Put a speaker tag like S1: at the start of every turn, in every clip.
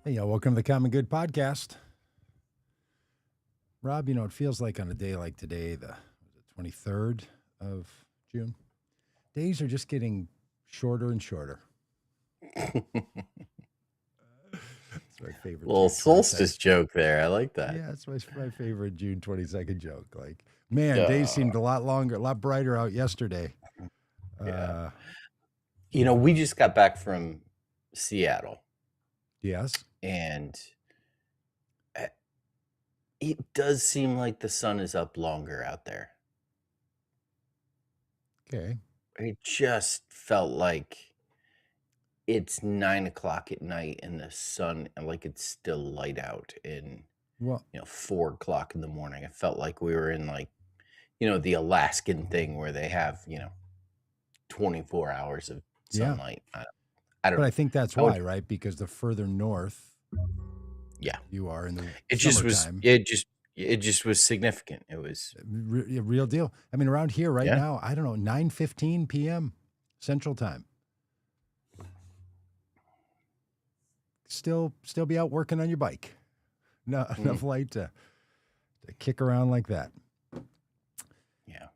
S1: Hey, welcome to the Common Good Podcast. Rob, it feels like on a day like today, the 23rd of June, days are just getting shorter and shorter. It's my favorite
S2: Little
S1: June 22nd.
S2: solstice joke there. I like that.
S1: Yeah, it's my favorite June 22nd joke. Like, man, days seemed a lot longer, a lot brighter out yesterday.
S2: Yeah. We just got back from Seattle,
S1: Yes.
S2: and it does seem like the sun is up longer out there.
S1: Okay.
S2: It just felt like it's 9 o'clock at night and the sun, and like it's still light out in,
S1: Well,
S2: 4 o'clock in the morning. It felt like we were in like, the Alaskan thing where they have, 24 hours of
S1: yeah.
S2: sunlight. I don't
S1: But I
S2: know.
S1: think that's
S2: I would,
S1: why, right? Because the further north
S2: yeah.
S1: you are in the
S2: It just was
S1: summertime,
S2: it just was significant. It was
S1: real deal. I mean, around here right
S2: yeah.
S1: now, I don't know, 9:15 p.m. Central Time. Still be out working on your bike. No, enough light to kick around like that.
S2: Yeah.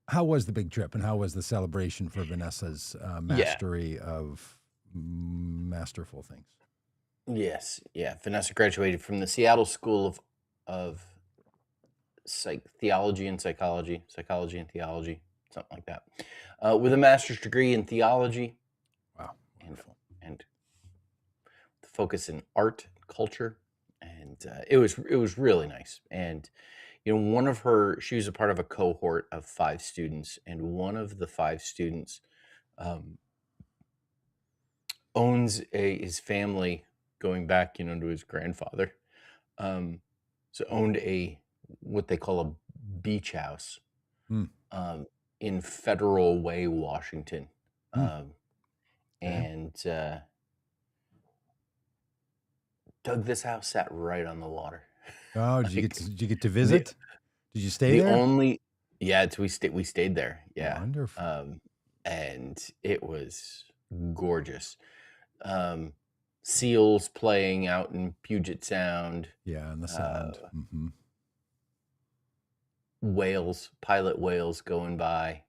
S1: How was the big trip, and how was the celebration for Vanessa's mastery of masterful things?
S2: Yes. Yeah. Vanessa graduated from the Seattle School of Theology and Psychology, Psychology and Theology, something like that, with a master's degree in theology.
S1: Wow,
S2: and
S1: wonderful.
S2: and the focus in art, culture, and it was really nice. And she was a part of a cohort of 5 students, and one of the 5 students um, owns his family going back, to his grandfather. So owned what they call a beach house
S1: Hmm.
S2: in Federal Way, Washington.
S1: Okay.
S2: And dug this house sat right on the water.
S1: Oh, did
S2: Like
S1: you get to
S2: the
S1: visit? Did you stay
S2: the
S1: there?
S2: only yeah, we stayed there. Yeah.
S1: Wonderful.
S2: And it was gorgeous. Um, Seals playing out in Puget Sound.
S1: Yeah, and the sound. Mm-hmm.
S2: Pilot whales going by.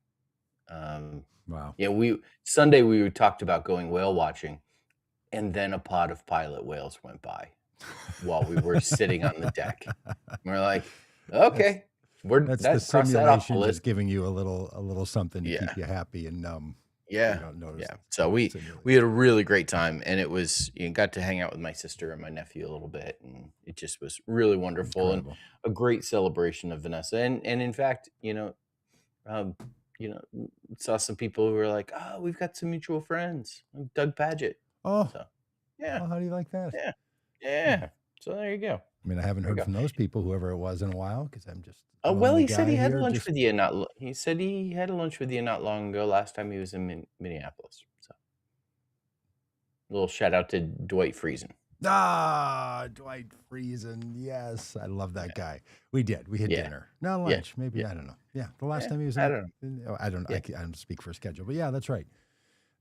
S1: Wow.
S2: Sunday we talked about going whale watching, and then a pod of pilot whales went by while we were sitting on the deck. We're like,
S1: That's
S2: okay,
S1: that's the
S2: cross that off the
S1: simulation
S2: list.
S1: just giving you a little something to keep
S2: Yeah,
S1: you happy and numb. So you
S2: yeah,
S1: don't notice
S2: yeah.
S1: it's
S2: So
S1: the
S2: we
S1: simulation.
S2: had a really great time, and it was got to hang out with my sister and my nephew a little bit, and it just was really wonderful and
S1: Incredible.
S2: a great celebration of Vanessa. And in fact, um, saw some people who were like, "Oh, we've got some mutual friends, like Doug Paget."
S1: Oh,
S2: So yeah,
S1: well, how do you like that?
S2: yeah,
S1: Yeah.
S2: yeah. So there you go.
S1: I mean, I haven't
S2: There you
S1: heard
S2: go.
S1: from those people, whoever it was, in a while, because I'm just a
S2: Oh, well,
S1: lonely
S2: he said
S1: guy
S2: he had
S1: here.
S2: lunch
S1: Just
S2: with you not. He said he had lunch with you not long ago. Last time he was in Minneapolis. So a little shout out to Dwight Friesen.
S1: Dwight Friesen. Yes, I love that
S2: Yeah,
S1: guy. We did. We had
S2: yeah,
S1: dinner. No
S2: yeah,
S1: lunch. Maybe
S2: yeah,
S1: I don't know. Yeah, the last
S2: yeah.
S1: time he was
S2: I
S1: in.
S2: don't know.
S1: I don't.
S2: Yeah,
S1: I don't speak for schedule, but yeah, that's right.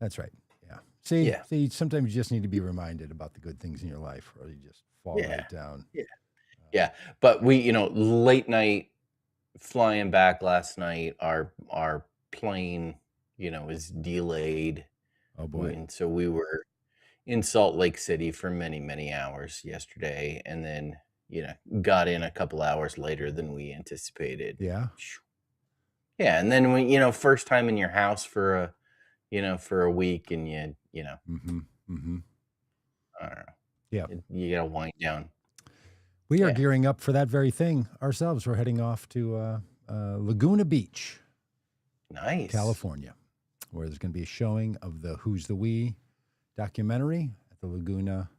S1: That's right. Yeah. See,
S2: yeah,
S1: sometimes you just need to be reminded about the good things in your life, or you just fall
S2: yeah,
S1: right down.
S2: yeah, yeah. But we, late night flying back last night. Our plane, is delayed,
S1: Oh boy.
S2: and so we were in Salt Lake City for many, many hours yesterday, and then, got in a couple hours later than we anticipated.
S1: Yeah.
S2: Phew. Yeah, and then when, first time in your house for a week, and
S1: Mm-hmm. Mm-hmm.
S2: I don't know,
S1: Yeah.
S2: you gotta wind down.
S1: We are
S2: Yeah,
S1: gearing up for that very thing ourselves. We're heading off to Laguna Beach,
S2: nice.
S1: California, where there's going to be a showing of the Who's the We documentary at the Laguna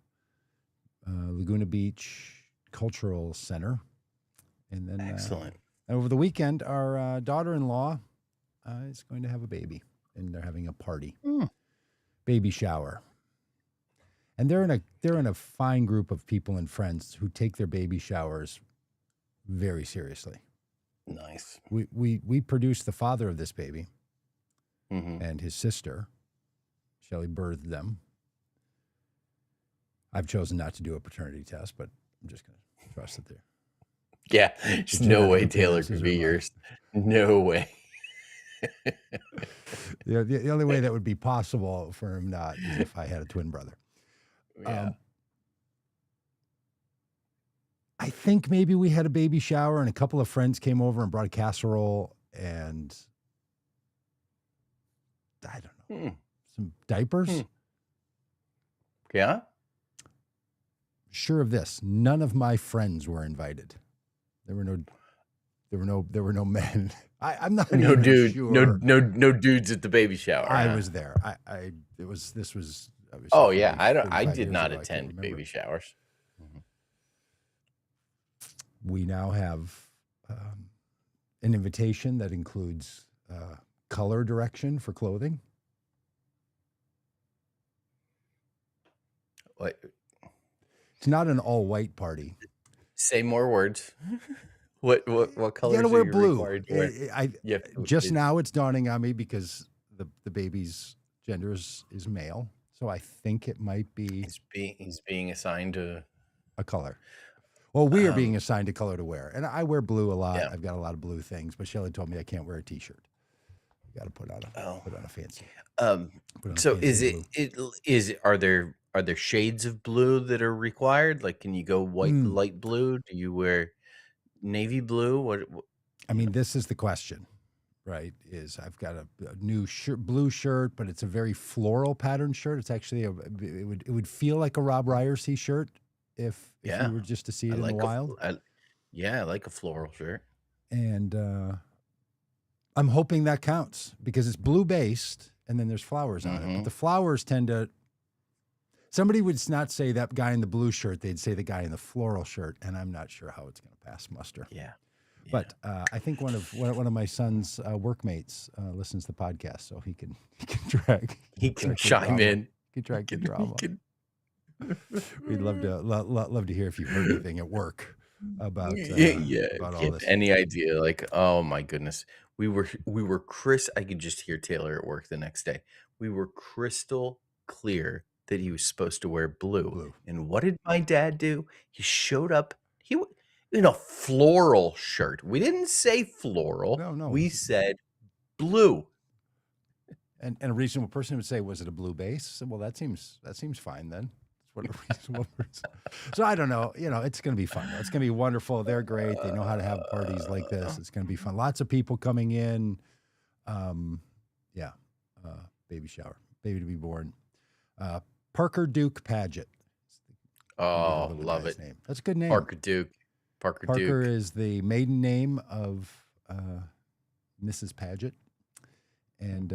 S1: Beach Cultural Center. And then
S2: Excellent.
S1: over the weekend, our daughter-in-law is going to have a baby, and they're having a party,
S2: Mm,
S1: baby shower. And they're in a fine group of people and friends who take their baby showers very seriously.
S2: nice.
S1: We produced the father of this baby
S2: Mhm.
S1: and his sister. Shelley birthed them. I've chosen not to do a paternity test, but I'm just going to trust it there.
S2: Yeah, there's no way Taylor
S1: appearances
S2: could be
S1: are
S2: yours. No way.
S1: the only way that would be possible for him not is if I had a twin brother.
S2: Yeah.
S1: I think maybe we had a baby shower and a couple of friends came over and brought a casserole and I don't know, some diapers.
S2: Yeah.
S1: Sure of this, none of my friends were invited. There were no men. I'm not
S2: No
S1: even
S2: dude,
S1: sure.
S2: no dudes at the baby shower.
S1: I
S2: huh?
S1: was there. This was obviously
S2: Oh yeah,
S1: 40,
S2: I
S1: 45
S2: did
S1: years
S2: not
S1: ago. I can't
S2: attend
S1: remember.
S2: baby showers.
S1: We now have an invitation that includes color direction for clothing.
S2: What?
S1: It's not an all-white party.
S2: Say more words. What colors
S1: You gotta wear
S2: are you
S1: blue.
S2: required to wear?
S1: Just now it's dawning on me because the baby's gender is male, so I think it might be
S2: He's being assigned a
S1: color. Well, we are being assigned a color to wear, and I wear blue a lot.
S2: Yeah.
S1: I've got a lot of blue things, but Shelley told me I can't wear a T-shirt. You got to put on a fancy.
S2: So are there shades of blue that are required? Like, can you go white, light blue? Do you wear navy blue? What
S1: I mean, this is the question, right? Is I've got a new blue shirt, but it's a very floral pattern shirt. It's actually it would feel like a Rob Ryerson shirt if you were just to see it in the wild.
S2: I like a floral shirt.
S1: And I'm hoping that counts because it's blue based and then there's flowers on it. But the flowers tend to, somebody would not say that guy in the blue shirt. They'd say the guy in the floral shirt. And I'm not sure how it's going to pass muster.
S2: Yeah.
S1: But I think one of my son's workmates listens to the podcast, so he can
S2: chime in.
S1: He can track the drama. We'd love to hear if you've heard anything at work about about all this.
S2: Any idea? Like, oh my goodness, we were I could just hear Taylor at work the next day. We were crystal clear that he was supposed to wear blue. And what did my dad do? He showed up. In a floral shirt. We didn't say floral.
S1: No.
S2: We said blue.
S1: And a reasonable person would say, was it a blue base? So, well, that seems fine then. That's what a reasonable person. So I don't know. It's going to be fun. It's going to be wonderful. They're great. They know how to have parties like this. It's going to be fun. Lots of people coming in. Baby shower. Baby to be born. Parker Duke Paget.
S2: Oh, love it.
S1: Name. That's a good name.
S2: Parker Duke.
S1: Parker is the maiden name of Mrs. Paget, and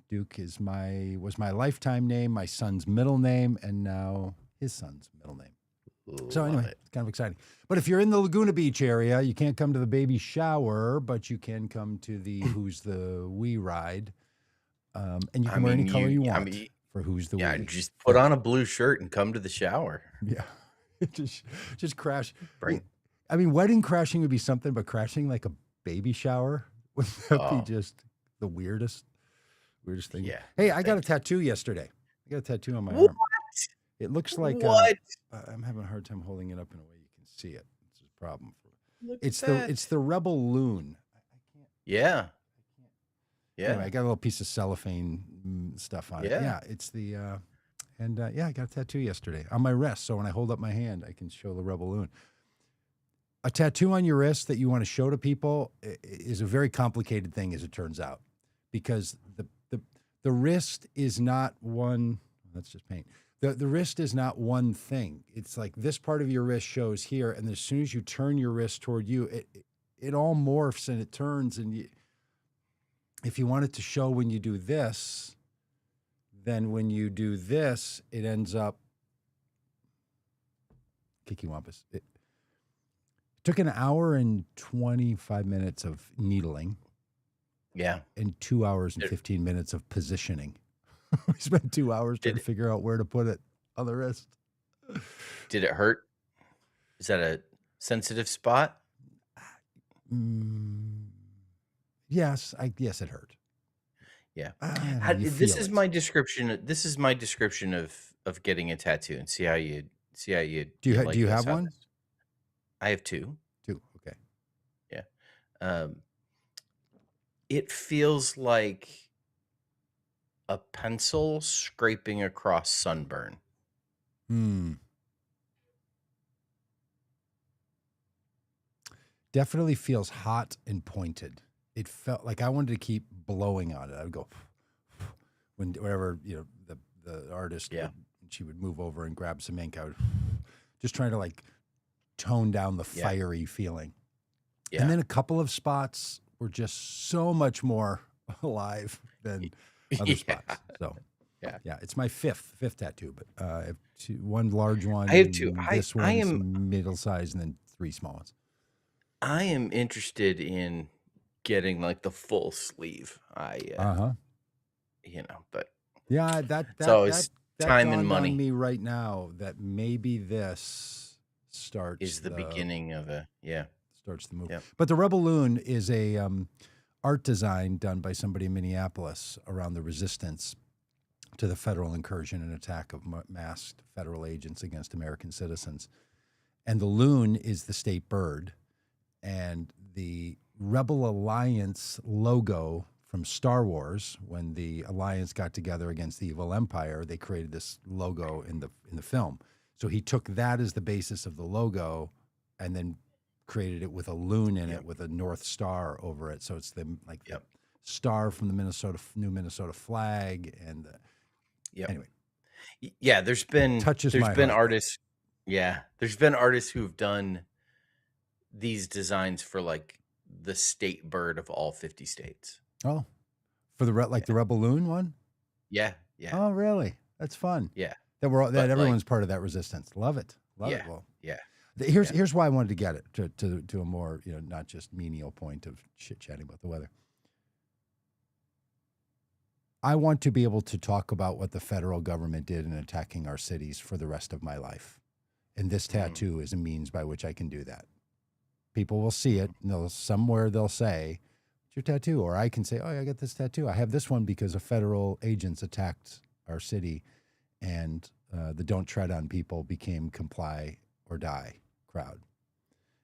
S1: Duke was my lifetime name, my son's middle name, and now his son's middle name. So anyway, it's kind of exciting. But if you're in the Laguna Beach area, you can't come to the baby shower, but you can come to the Who's the Wee ride, and you can wear any color you want for Who's the Wee.
S2: Yeah, just put on a blue shirt and come to the shower.
S1: Yeah, just crash. I mean, wedding crashing would be something, but crashing like a baby shower, would that be just the weirdest thing?
S2: Yeah.
S1: Hey, I got a tattoo yesterday. I got a tattoo on my arm. It looks like
S2: what?
S1: I'm having a hard time holding it up in a way you can see it. It's a problem. It's the Rebel Loon.
S2: Yeah.
S1: Anyway, I got a little piece of cellophane stuff on it. Yeah, it's the I got a tattoo yesterday on my wrist. So when I hold up my hand, I can show the Rebel Loon. A tattoo on your wrist that you want to show to people is a very complicated thing, as it turns out, because the wrist is not one. That's just paint. The wrist is not one thing. It's like this part of your wrist shows here, and as soon as you turn your wrist toward you, it all morphs and it turns. And if you want it to show when you do this, then when you do this, it ends up Kikiwampus. It took an hour and 25 minutes of needling.
S2: Yeah.
S1: And 2 hours and 15 minutes of positioning. We spent 2 hours trying to figure out where to put it on the wrist.
S2: Did it hurt? Is that a sensitive spot?
S1: Yes, it hurt.
S2: Yeah.
S1: This
S2: is my description. This is my description of getting a tattoo, and see how you see how you
S1: Do
S2: like
S1: you
S2: this
S1: have
S2: on
S1: one?
S2: this. I have two.
S1: Two. Okay.
S2: Yeah. Um, it feels like a pencil scraping across sunburn.
S1: Definitely feels hot and pointed. It felt like I wanted to keep blowing on it. I would go whenever the artist she would move over and grab some ink. I would just trying to like tone down the fiery feeling. Yeah. And then a couple of spots were just so much more alive than other spots. So yeah, it's my fifth tattoo, but I have one large one.
S2: I have two.
S1: This one's middle size, and then 3 small ones.
S2: I am interested in getting like the full sleeve. But
S1: yeah, that
S2: time and money
S1: on me right now that maybe this starts
S2: the beginning of
S1: starts the move. Yep. But the Rebel Loon is a art design done by somebody in Minneapolis around the resistance to the federal incursion and attack of masked federal agents against American citizens. And the loon is the state bird. And the Rebel Alliance logo from Star Wars, when the Alliance got together against the evil empire, they created this logo in the film. So he took that as the basis of the logo and then created it with a loon in it with a North Star over it. So it's the star from the new Minnesota flag. And anyway.
S2: Yeah, there's been artists. Yeah, there's been artists who've done these designs for like the state bird of all 50 states.
S1: Oh, for the the Rebel Loon one?
S2: Yeah.
S1: Oh, really? That's fun.
S2: Yeah.
S1: That everyone's part of that resistance. Love it. Love it. Well, here's why I wanted to get it to a more, not just menial point of chit-chatting about the weather. I want to be able to talk about what the federal government did in attacking our cities for the rest of my life. And this tattoo is a means by which I can do that. People will see it, and somewhere they'll say, "It's your tattoo," or I can say, "Oh, I got this tattoo. I have this one because a federal agents attacked our city, and the Don't Tread on People became Comply or Die crowd."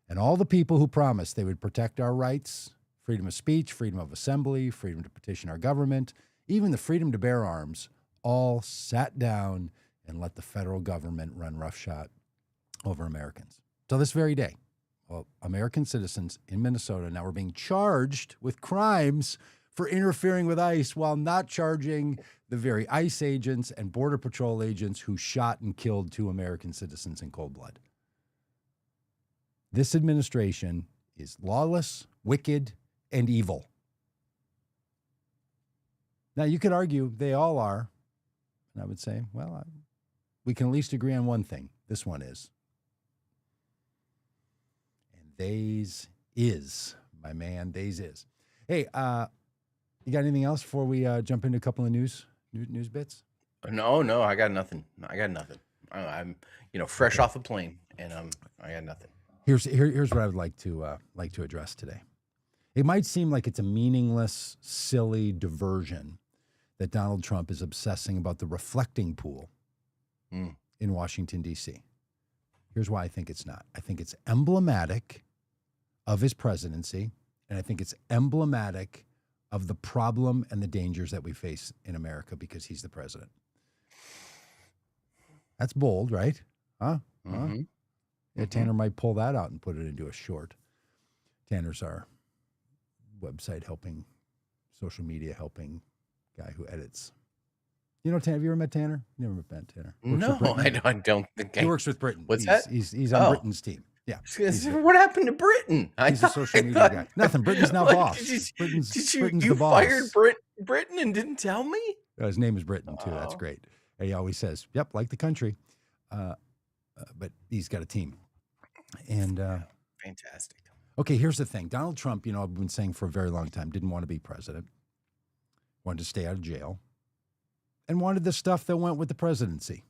S1: And all the people who promised they would protect our rights, freedom of speech, freedom of assembly, freedom to petition our government, even the freedom to bear arms, all sat down and let the federal government run roughshod over Americans. Till this very day. Well, American citizens in Minnesota now are being charged with crimes for interfering with ICE while not charging the very ICE agents and Border Patrol agents who shot and killed 2 American citizens in cold blood. This administration is lawless, wicked, and evil. Now, you could argue they all are. And I would say, well, we can at least agree on one thing. This one is. Days is, my man, days is. Hey, you got anything else before we jump into a couple of news bits?
S2: No, I got nothing. I'm fresh off a plane, and I got nothing.
S1: Here's what I would like to address today. It might seem like it's a meaningless, silly diversion that Donald Trump is obsessing about the reflecting pool in Washington, D.C. Here's why I think it's not. I think it's emblematic of his presidency, and I think it's emblematic of the problem and the dangers that we face in America because he's the president. That's bold, right? Huh? Mm-hmm. Yeah, Tanner might pull that out and put it into a short. Tanner's our website helping, social media helping guy who edits. Tanner, have you ever met Tanner? You never met Tanner?
S2: No, I don't think
S1: he works with Britain.
S2: What's that?
S1: He's on Britain's team. Yeah.
S2: What happened to Britain?
S1: He's a social media guy. Nothing. Britain's now boss. Britain's the boss.
S2: Fired Britain and didn't tell me?
S1: His name is Britain, too. That's great. And he always says, yep, like the country. But he's got a team. And
S2: fantastic.
S1: Okay, here's the thing. Donald Trump, I've been saying for a very long time, didn't want to be president. Wanted to stay out of jail. And wanted the stuff that went with the presidency.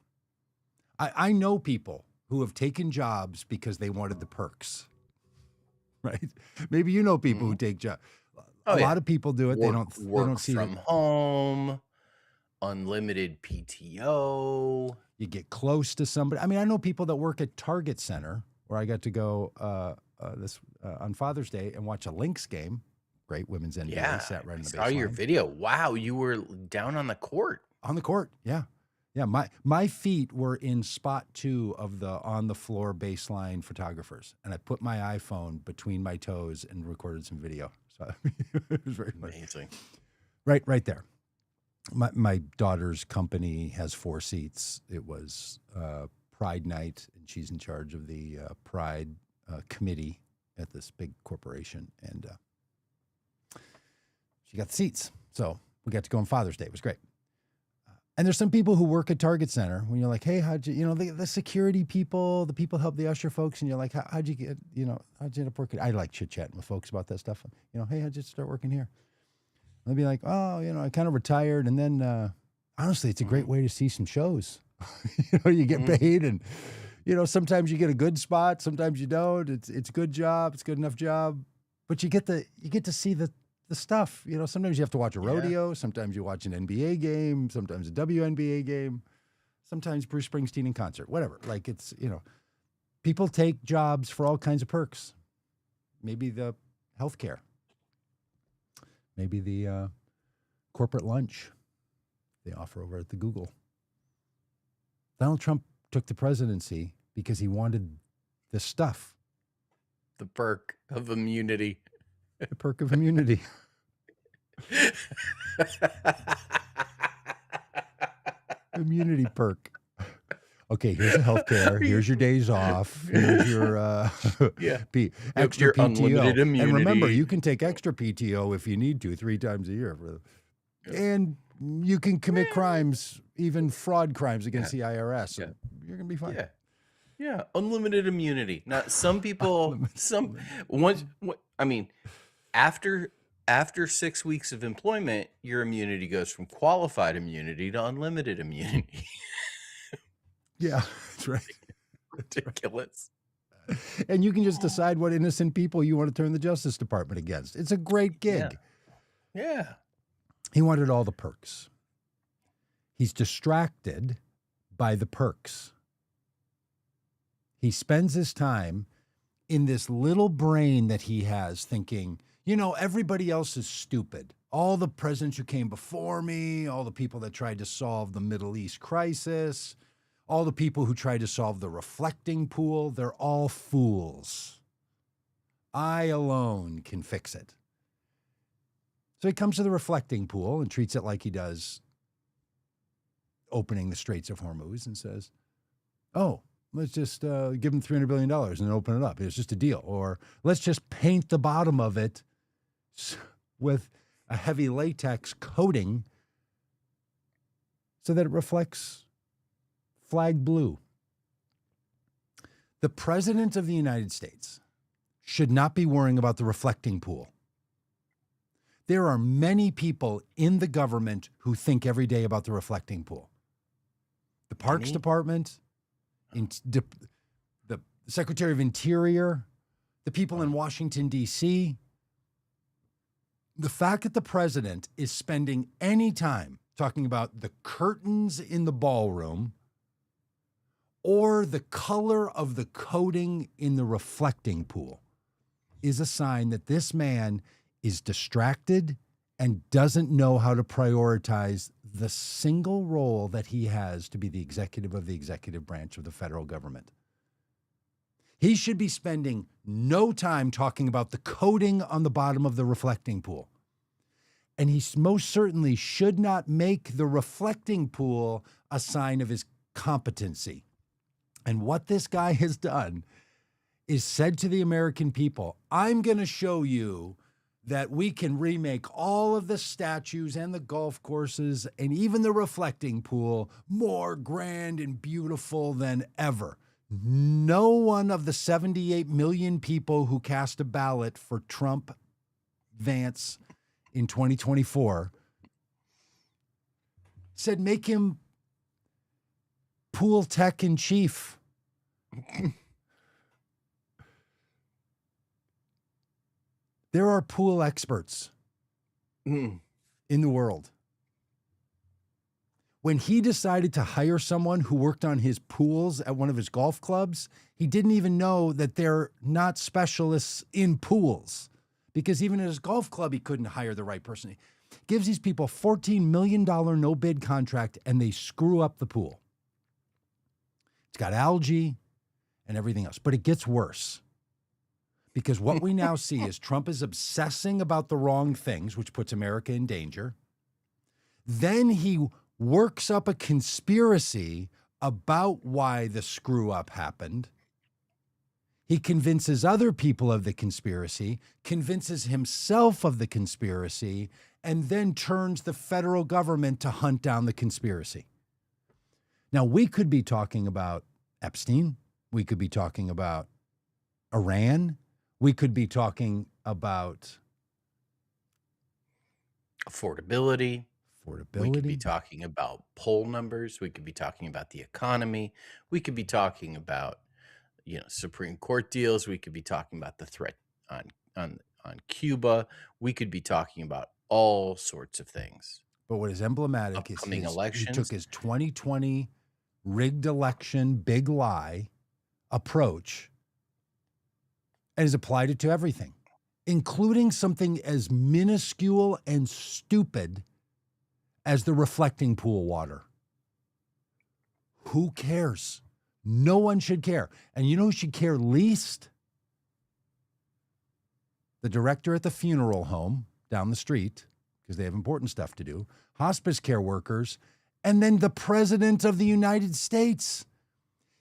S1: I know people who have taken jobs because they wanted the perks, right? Maybe you know people who take jobs. A lot of people do it. They don't see
S2: from home. unlimited PTO.
S1: You get close to somebody. I mean, I know people that work at Target Center where I got to go on Father's Day and watch a Lynx game. Great women's NBA.
S2: Yeah,
S1: Sat right
S2: I
S1: in the
S2: saw your
S1: baseline.
S2: video. Wow, you were down on the court.
S1: On the court, yeah. Yeah, my feet were in spot 2 of the on-the-floor baseline photographers, and I put my iPhone between my toes and recorded some video. So it was very
S2: amazing.
S1: Right there. My daughter's company has 4 seats. It was Pride night, and she's in charge of the Pride committee at this big corporation, and she got the seats. So we got to go on Father's Day. It was great. And there's some people who work at Target Center when you're like, hey, how'd you, the security people, the people help the usher folks, and you're like, how'd you get, how'd you end up working? I like chit-chatting with folks about that stuff. Hey, how'd you start working here? And they'll be like, oh, I kind of retired. And then, honestly, it's a great way to see some shows. You get paid, and, sometimes you get a good spot, sometimes you don't. It's a good job. It's a good enough job. But you get to see the stuff. Sometimes you have to watch a rodeo. Sometimes you watch an NBA game. Sometimes a WNBA game. Sometimes Bruce Springsteen in concert. Whatever. Like it's, people take jobs for all kinds of perks. Maybe the healthcare. Maybe the corporate lunch they offer over at the Google. Donald Trump took the presidency because he wanted the stuff.
S2: The perk of immunity.
S1: The perk of immunity. Immunity perk. Okay, here's the healthcare. Here's your days off. Here's your extra
S2: your
S1: PTO.
S2: unlimited immunity.
S1: And remember, you can take extra PTO if you need to 3 times a year. And you can commit crimes, even fraud crimes against the IRS. So you're going to be fine.
S2: Yeah, unlimited immunity. Now, some people, after 6 weeks of employment, your immunity goes from qualified immunity to unlimited immunity.
S1: Yeah, that's right.
S2: Ridiculous.
S1: And you can just decide what innocent people you want to turn the Justice Department against. It's a great gig.
S2: Yeah.
S1: He wanted all the perks. He's distracted by the perks. He spends his time in this little brain that he has thinking, everybody else is stupid. All the presidents who came before me, all the people that tried to solve the Middle East crisis, all the people who tried to solve the reflecting pool, they're all fools. I alone can fix it. So he comes to the reflecting pool and treats it like he does opening the Straits of Hormuz and says, oh, let's just give them $300 billion and then open it up. It's just a deal. Or let's just paint the bottom of it with a heavy latex coating so that it reflects flag blue. The President of the United States should not be worrying about the reflecting pool. There are many people in the government who think every day about the reflecting pool. The Parks Department, the Secretary of Interior, the people in Washington, D.C. The fact that the president is spending any time talking about the curtains in the ballroom or the color of the coating in the reflecting pool is a sign that this man is distracted and doesn't know how to prioritize the single role that he has to be the executive of the executive branch of the federal government. He should be spending no time talking about the coating on the bottom of the reflecting pool. And he most certainly should not make the reflecting pool a sign of his competency. And what this guy has done is said to the American people, I'm going to show you that we can remake all of the statues and the golf courses and even the reflecting pool more grand and beautiful than ever. No one of the 78 million people who cast a ballot for Trump Vance in 2024 said make him pool tech in chief. There are pool experts in the world. When he decided to hire someone who worked on his pools at one of his golf clubs, he didn't even know that they're not specialists in pools, because even at his golf club, he couldn't hire the right person. He gives these people $14 million no-bid contract, and they screw up the pool. It's got algae and everything else, but it gets worse. Because what we now see is Trump is obsessing about the wrong things, which puts America in danger. Then he works up a conspiracy about why the screw up happened. He convinces other people of the conspiracy, convinces himself of the conspiracy, and then turns the federal government to hunt down the conspiracy. Now, we could be talking about Epstein. We could be talking about Iran. We could be talking about
S2: affordability. We could be talking about poll numbers. We could be talking about the economy. We could be talking about, Supreme Court deals. We could be talking about the threat on Cuba. We could be talking about all sorts of things.
S1: But what is emblematic
S2: Upcoming
S1: is
S2: elections.
S1: He took his 2020 rigged election big lie approach and has applied it to everything, including something as minuscule and stupid as the reflecting pool water. Who cares? No one should care. And you know who should care least? The director at the funeral home down the street, because they have important stuff to do, hospice care workers, and then the President of the United States.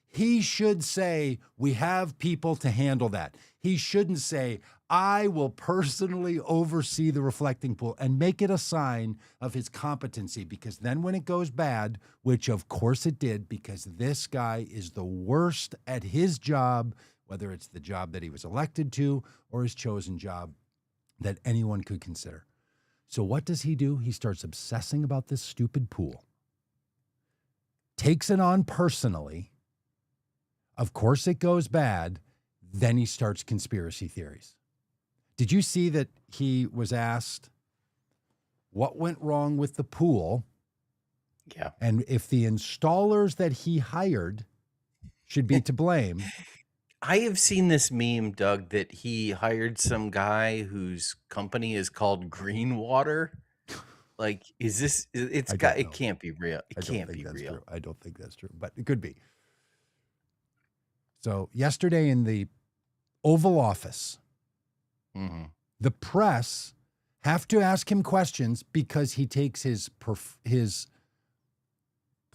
S1: He should say, we have people to handle that. He shouldn't say, I will personally oversee the reflecting pool, and make it a sign of his competency, because then when it goes bad, which of course it did, because this guy is the worst at his job, whether it's the job that he was elected to or his chosen job that anyone could consider. So what does he do? He starts obsessing about this stupid pool, takes it on personally. Of course it goes bad. Then he starts conspiracy theories. Did you see that he was asked what went wrong with the pool?
S2: Yeah.
S1: And if the installers that he hired should be to blame.
S2: I have seen this meme, Doug, that he hired some guy whose company is called Green Water. Like, is this, it can't be real. It can't be real.
S1: True. I don't think that's true, but it could be. So yesterday in the Oval Office, the press have to ask him questions because he takes his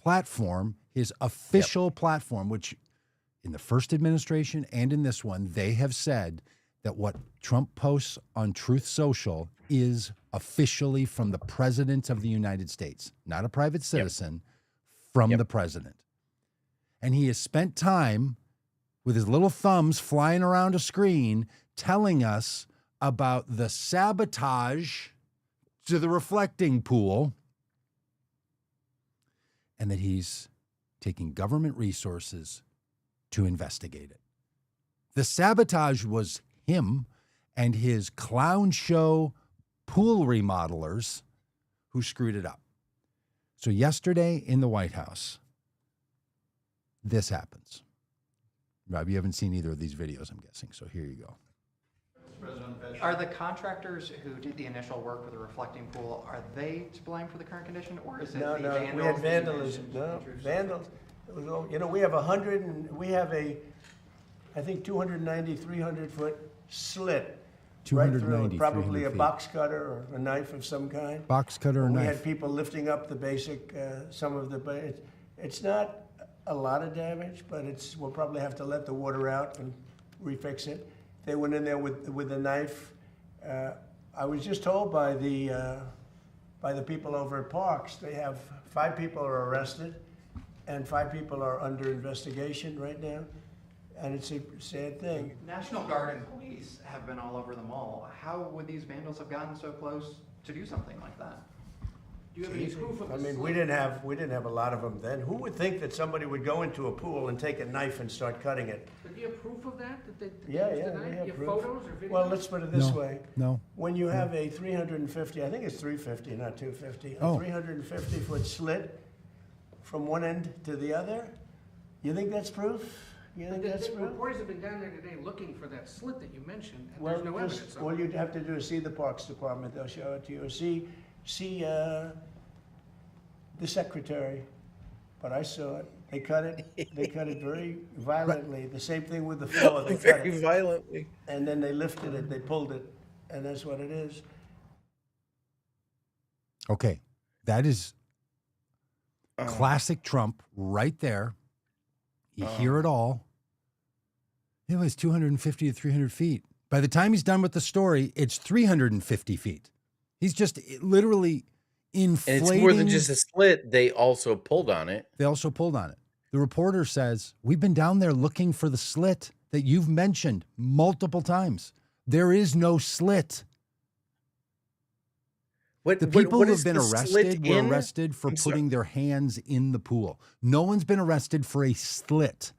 S1: platform, his official platform, which in the first administration and in this one, they have said that what Trump posts on Truth Social is officially from the President of the United States, not a private citizen, from the President. And he has spent time with his little thumbs flying around a screen telling us about the sabotage to the reflecting pool, and that he's taking government resources to investigate it. The sabotage was him and his clown show pool remodelers who screwed it up. So yesterday in the White House, this happens. Rob, you haven't seen either of these videos, I'm guessing, so here you go.
S3: Are the contractors who did the initial work for the reflecting pool, are they to blame for the current condition, or is it the vandals?
S4: We had vandalism. Vandals. We have I think 290, 300-foot slit.
S1: 290,
S4: right through, probably
S1: 300
S4: a
S1: feet.
S4: box cutter or a knife of some kind.
S1: Box cutter or
S4: We
S1: knife?
S4: had people lifting up the basic, some of the, it's not a lot of damage, but we'll probably have to let the water out and refix it. They went in there with a knife. I was just told by the people over at Parks, they have 5 people are arrested and 5 people are under investigation right now. And it's a sad thing.
S3: National Guard and police have been all over the mall. How would these vandals have gotten so close to do something like that?
S5: Do you have any proof of
S4: I
S5: this?
S4: mean, we didn't have a lot of them then. Who would think that somebody would go into a pool and take a knife and start cutting it?
S5: But do you have proof of that? That they
S4: Yeah,
S5: used the
S4: we
S5: knife?
S4: have
S5: You
S4: proof.
S5: photos or videos?
S4: Well, let's put it this
S1: No.
S4: way.
S1: No.
S4: When you have a 350, I think it's 350, not 250, a
S1: Oh.
S4: 350-foot slit from one end to the other. You think that's proof? You think that's
S5: The
S4: proof?
S5: reporters have been down there today looking for that slit that you mentioned, and
S4: Well,
S5: there's no
S4: just-
S5: evidence of
S4: all
S5: it.
S4: you'd have to do is see the Parks Department. They'll show it to you. See the secretary. But I saw it. They cut it. They cut it very violently. The same thing with the floor. They cut
S2: Very
S4: it.
S2: violently.
S4: And then they lifted it. They pulled it. And that's what it is.
S1: Okay, that is classic Trump right there. You hear it all. It was 250 to 300 feet. By the time he's done with the story, it's 350 feet. He's just literally inflating.
S2: And it's more than just a slit. They also pulled on it.
S1: They also pulled on it. The reporter says, we've been down there looking for the slit that you've mentioned multiple times. There is no slit. The people who have been arrested were arrested for putting their hands in the pool. No one's been arrested for a slit.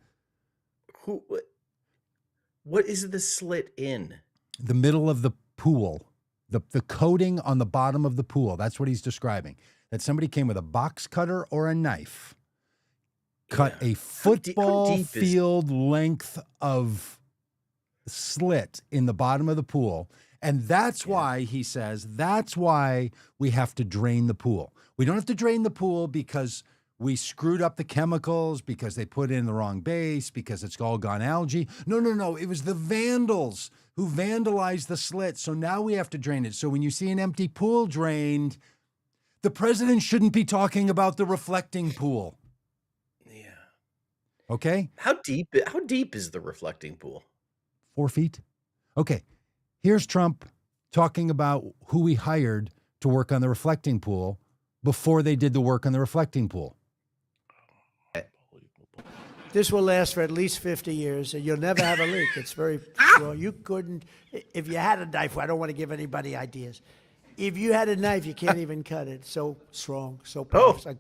S2: What is the slit in?
S1: The middle of the pool, the coating on the bottom of the pool. That's what he's describing. That somebody came with a box cutter or a knife, cut a football field length of slit in the bottom of the pool. And that's why, he says, that's why we have to drain the pool. We don't have to drain the pool because we screwed up the chemicals, because they put in the wrong base, because it's all gone algae. No. It was the vandals who vandalized the slit. So now we have to drain it. So when you see an empty pool drained, the president shouldn't be talking about the reflecting pool.
S2: Yeah.
S1: Okay?
S2: How deep is the reflecting pool?
S1: 4 feet. Okay. Here's Trump talking about who he hired to work on the reflecting pool before they did the work on the reflecting pool.
S6: This will last for at least 50 years, and you'll never have a leak. It's very strong. You couldn't, if you had a knife, I don't want to give anybody ideas. If you had a knife, you can't even cut it. So strong, so powerful, it's like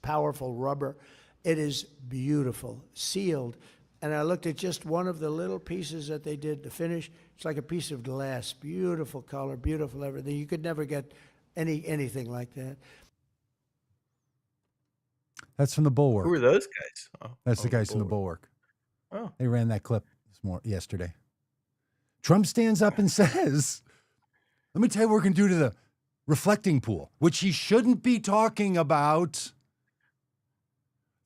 S6: powerful rubber. It is beautiful, sealed. And I looked at just one of the little pieces that they did to finish. It's like a piece of glass, beautiful color, beautiful everything. You could never get anything like that.
S1: That's from the Bulwark.
S2: Who are those guys?
S1: That's the guys from the Bulwark.
S2: Oh.
S1: They ran that clip yesterday. Trump stands up and says, let me tell you what we're going to do to the reflecting pool, which he shouldn't be talking about.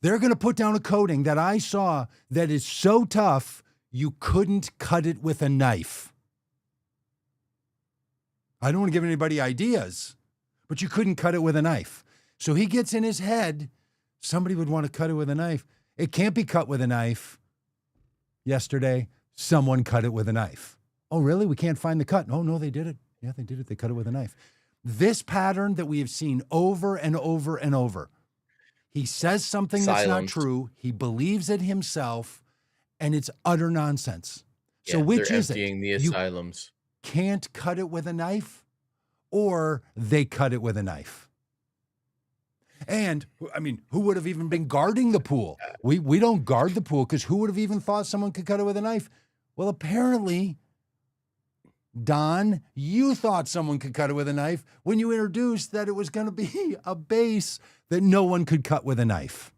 S1: They're going to put down a coating that I saw that is so tough, you couldn't cut it with a knife. I don't want to give anybody ideas, but you couldn't cut it with a knife. So he gets in his head, somebody would want to cut it with a knife. It can't be cut with a knife. Yesterday, someone cut it with a knife. Oh, really? We can't find the cut. Oh, no, they did it. Yeah, they did it. They cut it with a knife. This pattern that we have seen over and over and over. He says something that's not true. He believes it himself, and it's utter nonsense.
S2: Yeah,
S1: so which
S2: they're
S1: is
S2: emptying
S1: it?
S2: the asylums.
S1: You can't cut it with a knife, or they cut it with a knife. And, I mean, who would have even been guarding the pool? We don't guard the pool because who would have even thought someone could cut it with a knife? Well, apparently, Don, you thought someone could cut it with a knife when you introduced that it was going to be a base that no one could cut with a knife.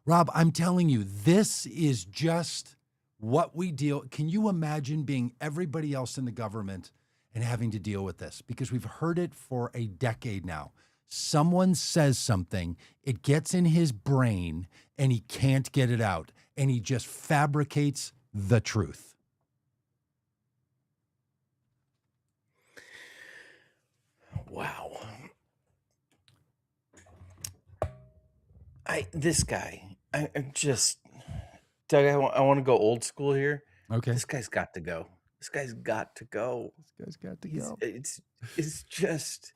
S1: Rob, I'm telling you, this is just what we deal. Can you imagine being everybody else in the government and having to deal with this? Because we've heard it for a decade now. Someone says something, it gets in his brain, and he can't get it out, and he just fabricates the truth.
S2: Wow. This guy, I'm just, Doug, I want to go old school here.
S1: Okay.
S2: This guy's got to go. This guy's got to go.
S1: This guy's got to go.
S2: It's just,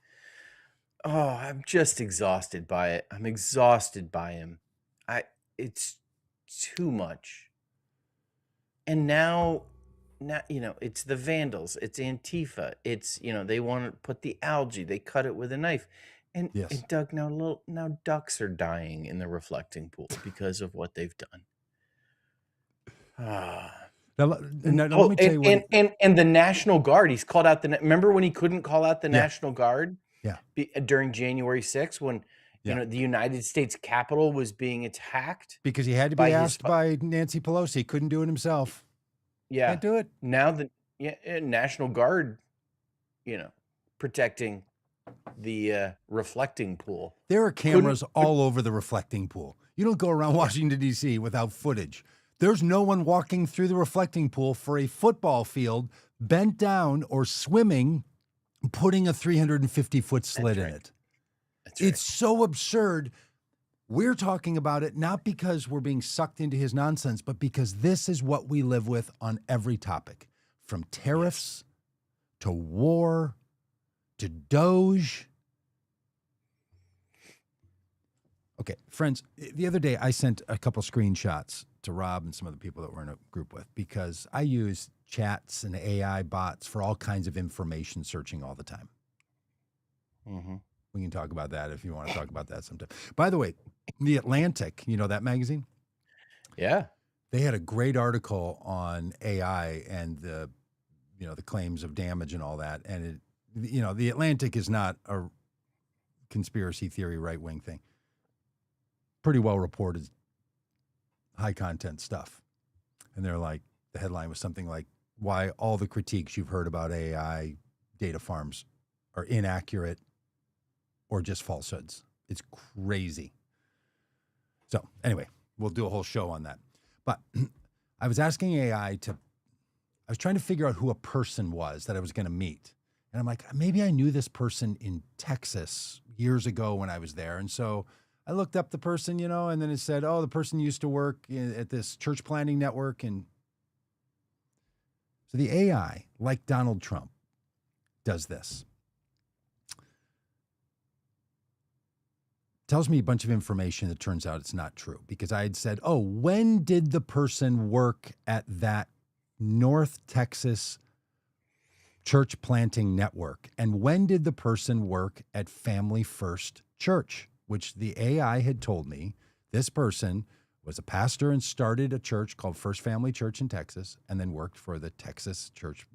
S2: I'm just exhausted by it. I'm exhausted by him. It's too much. And now, it's the vandals, it's Antifa, it's, they want to put the algae, they cut it with a knife. And,
S1: yes.
S2: And Doug, now ducks are dying in the reflecting pool because of what they've done.
S1: Now, let me tell you what.
S2: And the National Guard, he's called out remember when he couldn't call out the National Guard?
S1: Yeah.
S2: During January 6th when You know, the United States Capitol was being attacked
S1: because he had to be asked by Nancy Pelosi. He couldn't do it himself.
S2: Yeah.
S1: Can't do it.
S2: Now the National Guard, you know, protecting the reflecting pool.
S1: There are cameras all over the reflecting pool. You don't go around Washington, D.C. without footage. There's no one walking through the reflecting pool for a football field, bent down or swimming, putting a 350-foot slit in it.
S2: That's right.
S1: It's so absurd. We're talking about it not because we're being sucked into his nonsense, but because this is what we live with on every topic, from tariffs to war to Doge. Okay, friends, the other day I sent a couple screenshots to Rob and some of the people that we're in a group with because I use chats and AI bots for all kinds of information searching all the time.
S2: Mm-hmm.
S1: We can talk about that if you want to talk about that sometime. By the way, The Atlantic, you know that magazine?
S2: Yeah.
S1: They had a great article on AI and the claims of damage and all that. And The Atlantic is not a conspiracy theory right-wing thing. Pretty well reported, high content stuff. And they're like, the headline was something like, why all the critiques you've heard about AI data farms are inaccurate or just falsehoods. It's crazy. So anyway, we'll do a whole show on that. But I was asking AI I was trying to figure out who a person was that I was going to meet. And I'm like, maybe I knew this person in Texas years ago when I was there. And so I looked up the person, and then it said, oh, the person used to work at this church planting network. And so the AI, like Donald Trump, does this. Tells me a bunch of information that turns out it's not true because I had said, oh, when did the person work at that North Texas church planting network? And when did the person work at Family First Church? Which the AI had told me this person was a pastor and started a church called First Family Church in Texas and then worked for the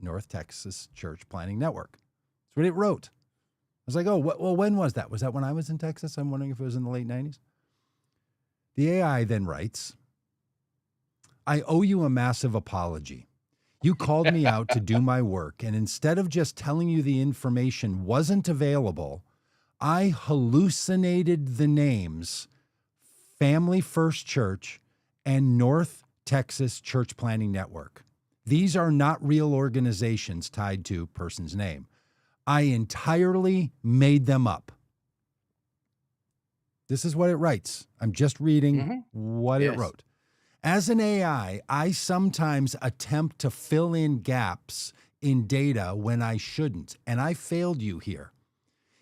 S1: North Texas Church Planting Network. That's what it wrote. I was like, oh, well, when was that? Was that when I was in Texas? I'm wondering if it was in the late 90s. The AI then writes, I owe you a massive apology. You called me out to do my work, and instead of just telling you the information wasn't available, I hallucinated the names Family First Church and North Texas Church Planting Network. These are not real organizations tied to person's name. I entirely made them up. This is what it writes. I'm just reading what it wrote. As an AI, I sometimes attempt to fill in gaps in data when I shouldn't, and I failed you here.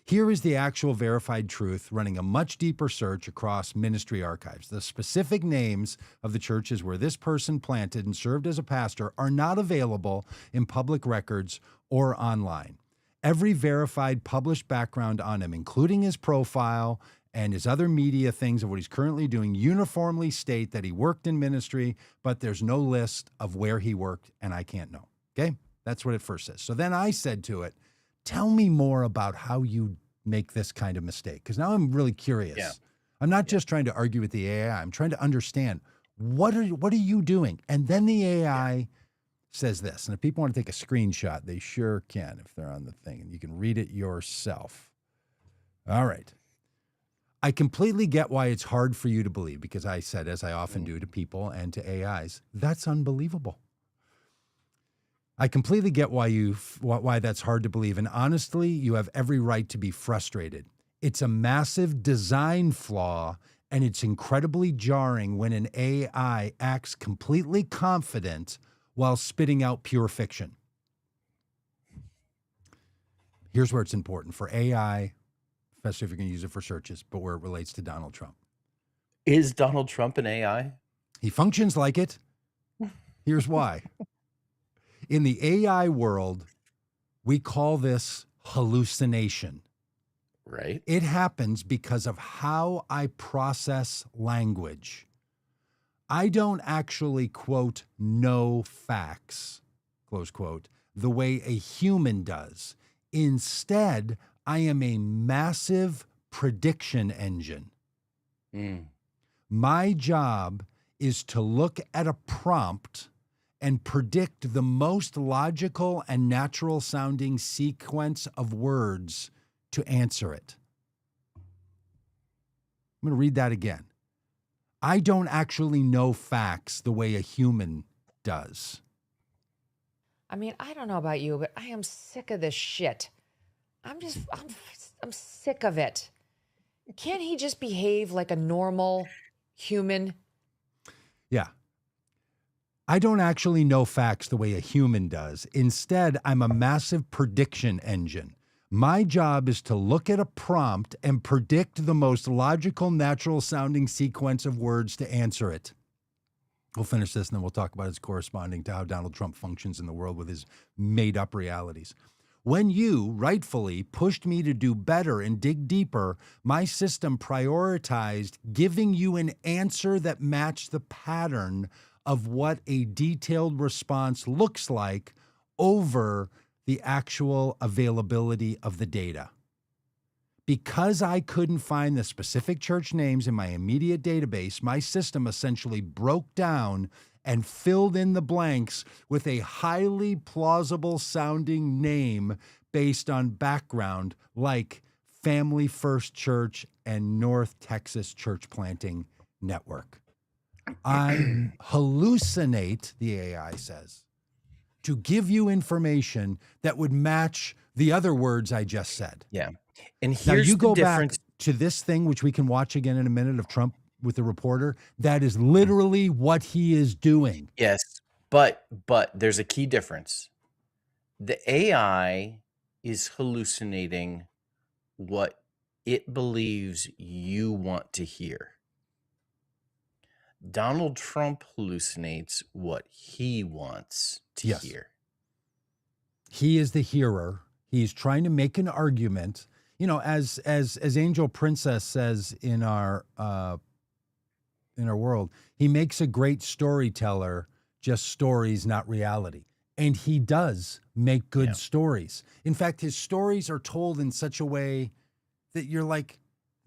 S1: Here is the actual verified truth running a much deeper search across ministry archives. The specific names of the churches where this person planted and served as a pastor are not available in public records or online. Every verified published background on him, including his profile and his other media things of what he's currently doing, uniformly state that he worked in ministry, but there's no list of where he worked, and I can't know. Okay? That's what it first says. So then I said to it, tell me more about how you make this kind of mistake, because now I'm really curious. Yeah. I'm not just trying to argue with the AI. I'm trying to understand what are you doing? And then the AI says this, and if people want to take a screenshot, they sure can if they're on the thing, and you can read it yourself. All right. I completely get why it's hard for you to believe, because I said, as I often do to people and to AIs, that's unbelievable. I completely get why that's hard to believe, and honestly, you have every right to be frustrated. It's a massive design flaw, and it's incredibly jarring when an AI acts completely confident while spitting out pure fiction. Here's where it's important for AI, especially if you're going to use it for searches, but where it relates to Donald Trump.
S2: Is Donald Trump an AI?
S1: He functions like it. Here's why. In the AI world, we call this hallucination.
S2: Right.
S1: It happens because of how I process language. I don't actually, quote, know facts, close quote, the way a human does. Instead, I am a massive prediction engine.
S2: Mm.
S1: My job is to look at a prompt and predict the most logical and natural sounding sequence of words to answer it. I'm going to read that again. I don't actually know facts the way a human does.
S7: I mean, I don't know about you, but I am sick of this shit. I'm sick of it. Can't he just behave like a normal human?
S1: Yeah. I don't actually know facts the way a human does. Instead, I'm a massive prediction engine. My job is to look at a prompt and predict the most logical, natural sounding sequence of words to answer it. We'll finish this and then we'll talk about its corresponding to how Donald Trump functions in the world with his made-up realities. When you, rightfully, pushed me to do better and dig deeper, my system prioritized giving you an answer that matched the pattern of what a detailed response looks like over the actual availability of the data. Because I couldn't find the specific church names in my immediate database, my system essentially broke down and filled in the blanks with a highly plausible sounding name based on background like Family First Church and North Texas Church Planting Network. I hallucinate, the AI says, to give you information that would match the other words I just said.
S2: Yeah. And here's
S1: Now you go
S2: the difference.
S1: back to this thing, which we can watch again in a minute, of Trump with the reporter. That is literally what he is doing.
S2: Yes, but there's a key difference. The AI is hallucinating what it believes you want to hear. Donald Trump hallucinates what he wants to
S1: Yes.
S2: hear.
S1: He is the hearer. He's trying to make an argument. You know, as Angel Princess says in our world, he makes a great storyteller, just stories, not reality. And he does make good stories. In fact, his stories are told in such a way that you're like,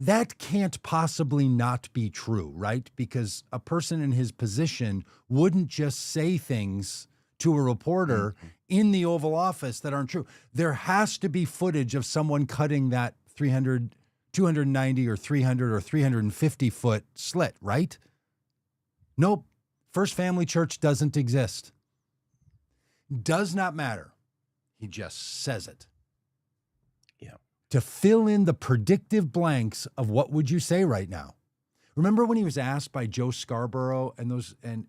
S1: that can't possibly not be true, right? Because a person in his position wouldn't just say things to a reporter in the Oval Office that aren't true. There has to be footage of someone cutting that 290 or 300 or 350 foot slit, right? Nope. First Family Church doesn't exist. Does not matter. He just says it.
S2: Yeah.
S1: To fill in the predictive blanks of what would you say right now. Remember when he was asked by Joe Scarborough and those and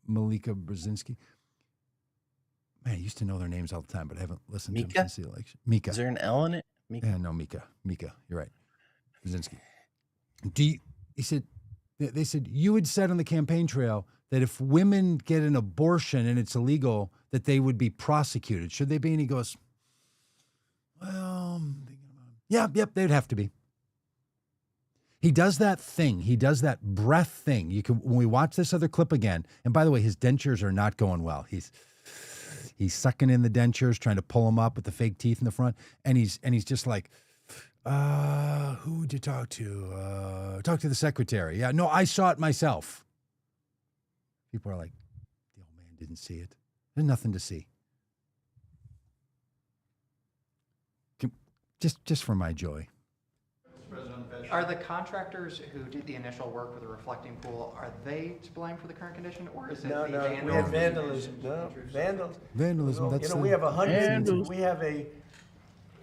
S1: Malika Brzezinski? Man, I used to know their names all the time, but I haven't listened to them since the election. Mika.
S2: Is there an L in it? Mika.
S1: Yeah, no, Mika. You're right. Brzezinski. He said, they said, you had said on the campaign trail that if women get an abortion and it's illegal, that they would be prosecuted. Should they be? And he goes, well, I'm thinking about it. Yep, they'd have to be. He does that thing. He does that breath thing. You can, when we watch this other clip again, and by the way, his dentures are not going well. He's sucking in the dentures, trying to pull them up with the fake teeth in the front. And he's just like, who would you talk to? Talk to the secretary. Yeah, no, I saw it myself. People are like, the old man didn't see it. There's nothing to see. Just for my joy.
S3: Are the contractors who did the initial work with the reflecting pool, are they to blame for the current condition, or is it
S4: No,
S3: the
S4: no,
S3: vandals?
S4: we have vandalism. No, vandals.
S1: Vandalism, that's
S4: You know,
S1: the-
S4: we have 100,
S2: Vandals.
S4: we have a,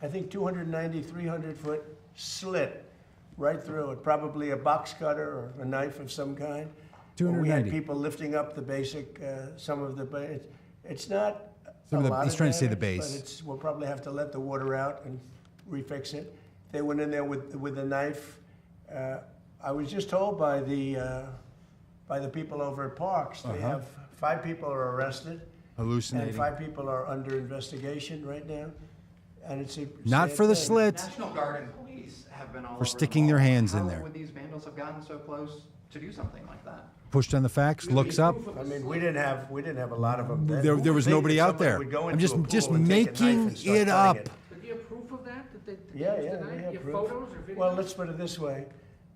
S4: I think 290, 300-foot slit right through it, probably a box cutter or a knife of some kind. We had
S1: 290.
S4: people lifting up the basic, some of the, it's not
S1: Some of
S4: a
S1: the-
S4: lot
S1: he's
S4: of
S1: trying to say the
S4: damage,
S1: base.
S4: but it's, we'll probably have to let the water out and refix it. They went in there with a knife. I was just told by the people over at Parks, they have 5 people are arrested.
S1: Hallucinating.
S4: And 5 people are under investigation right now. And it's a
S1: Not
S4: sad
S1: for the
S4: thing.
S1: slits.
S3: National Guard and police have been all
S1: For
S3: over the
S1: sticking their
S3: ball.
S1: hands in
S3: How
S1: there.
S3: would these vandals have gotten so close to do something like that?
S1: Pushed on the facts, looks up.
S4: I mean, we didn't have a lot of them then.
S1: There
S4: Who
S1: was
S4: would think
S1: nobody
S4: that
S1: out
S4: somebody
S1: there.
S4: would go
S1: I'm
S4: into a
S1: just
S4: pool and take a knife
S1: making
S4: and start
S1: it
S4: cutting
S1: up.
S4: it?
S5: Did you have proof of that that
S4: Yeah,
S5: was
S4: yeah,
S5: denied?
S4: we have
S5: Your
S4: proof.
S5: photos or videos?
S4: Well, let's put it this way.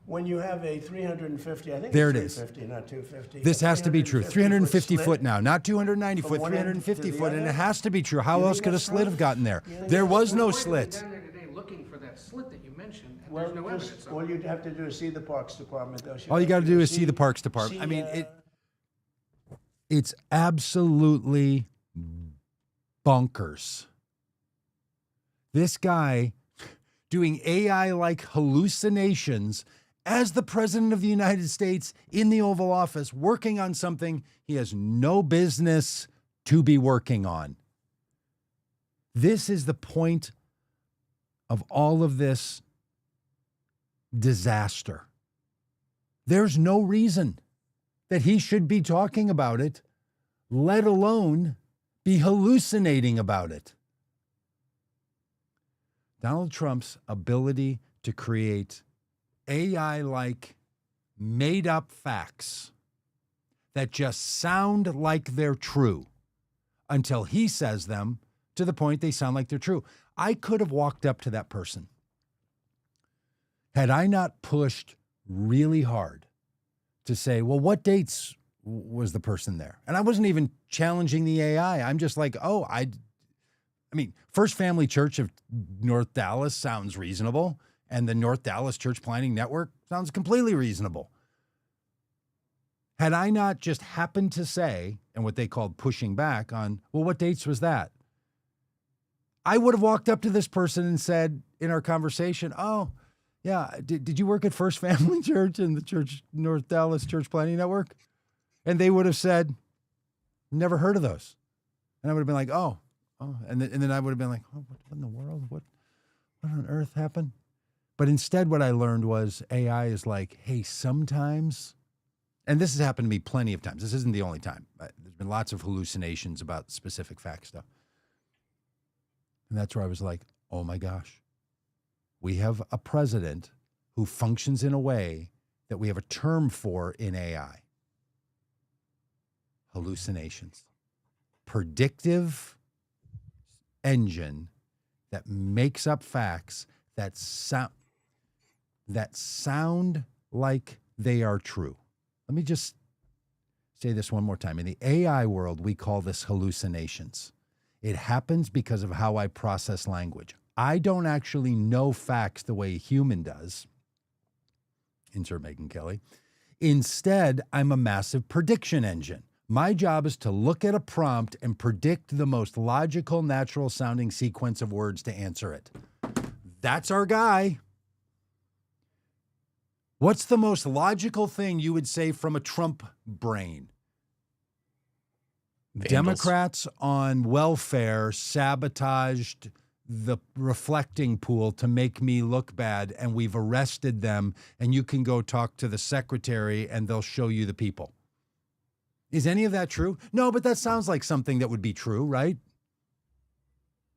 S4: When you have a 350, I think
S1: There
S4: it's
S1: it is.
S4: 350, not 250.
S1: This has to be true. 350
S4: slit
S1: foot now, not 290
S4: from
S1: foot,
S4: one end to
S1: 350
S4: the
S1: foot, and
S4: other?
S1: it has to be true. How
S4: You
S1: else
S4: think
S1: could a
S4: that's
S1: slit
S4: proof?
S1: have gotten there?
S4: You think
S1: There
S4: that's
S1: was
S5: Well,
S1: no
S5: we're gonna be
S1: slit.
S5: down there today looking for that slit that you mentioned, and
S4: Well,
S5: there's no evidence
S4: just,
S5: of
S4: all
S5: it.
S4: you'd have to do is see the Parks Department. They'll show
S1: All you got to do is see the Parks
S4: see,
S1: Department. I mean,
S4: uh,
S1: it's absolutely bonkers. This guy doing AI-like hallucinations as the President of the United States in the Oval Office, working on something he has no business to be working on. This is the point of all of this disaster. There's no reason that he should be talking about it, let alone be hallucinating about it. Donald Trump's ability to create AI-like made-up facts that just sound like they're true until he says them to the point they sound like they're true. I could have walked up to that person had I not pushed really hard to say, well, what dates was the person there? And I wasn't even challenging the AI. I'm just like, oh, I mean, First Family Church of North Dallas sounds reasonable, and the North Dallas Church Planning Network sounds completely reasonable. Had I not just happened to say, and what they called pushing back on, well, what dates was that? I would have walked up to this person and said in our conversation, oh, yeah, did you work at First Family Church and the Church North Dallas Church Planning Network? And they would have said, never heard of those. And I would have been like, oh. And then I would have been like, oh, what in the world? What on earth happened? But instead, what I learned was AI is like, hey, sometimes, and this has happened to me plenty of times. This isn't the only time. There's been lots of hallucinations about specific fact stuff. And that's where I was like, oh my gosh, we have a president who functions in a way that we have a term for in AI. Hallucinations. Predictive engine that makes up facts that sound like they are true. Let me just say this one more time. In the AI world, we call this hallucinations. It happens because of how I process language. I don't actually know facts the way a human does. Insert Megyn Kelly. Instead, I'm a massive prediction engine. My job is to look at a prompt and predict the most logical, natural sounding sequence of words to answer it. That's our guy. What's the most logical thing you would say from a Trump brain?
S2: Vandals.
S1: Democrats on welfare sabotaged the reflecting pool to make me look bad, and we've arrested them, and you can go talk to the secretary and they'll show you the people. Is any of that true? No, but that sounds like something that would be true, right?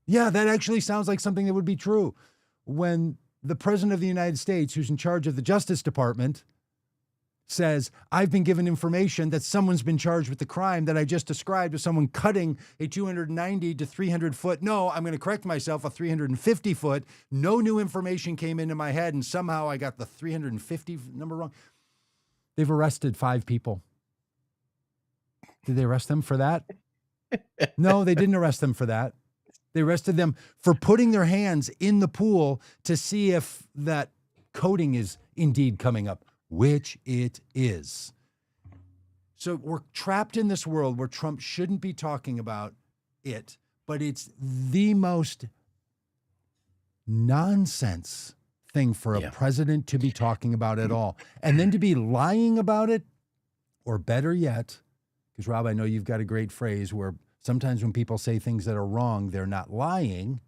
S1: Yeah, that actually sounds like something that would be true. When the president of the United States, who's in charge of the Justice Department, says, I've been given information that someone's been charged with the crime that I just described of someone cutting a 290 to 300 foot. No, I'm going to correct myself, a 350 foot. No new information came into my head, and somehow I got the 350 number wrong. They've arrested 5 people. Did they arrest them for that? No, they didn't arrest them for that. They arrested them for putting their hands in the pool to see if that coating is indeed coming up, which it is. So we're trapped in this world where Trump shouldn't be talking about it, but it's the most nonsense thing for a president to be talking about at all. And then to be lying about it, or better yet, because Rob, I know you've got a great phrase where sometimes when people say things that are wrong, they're not lying.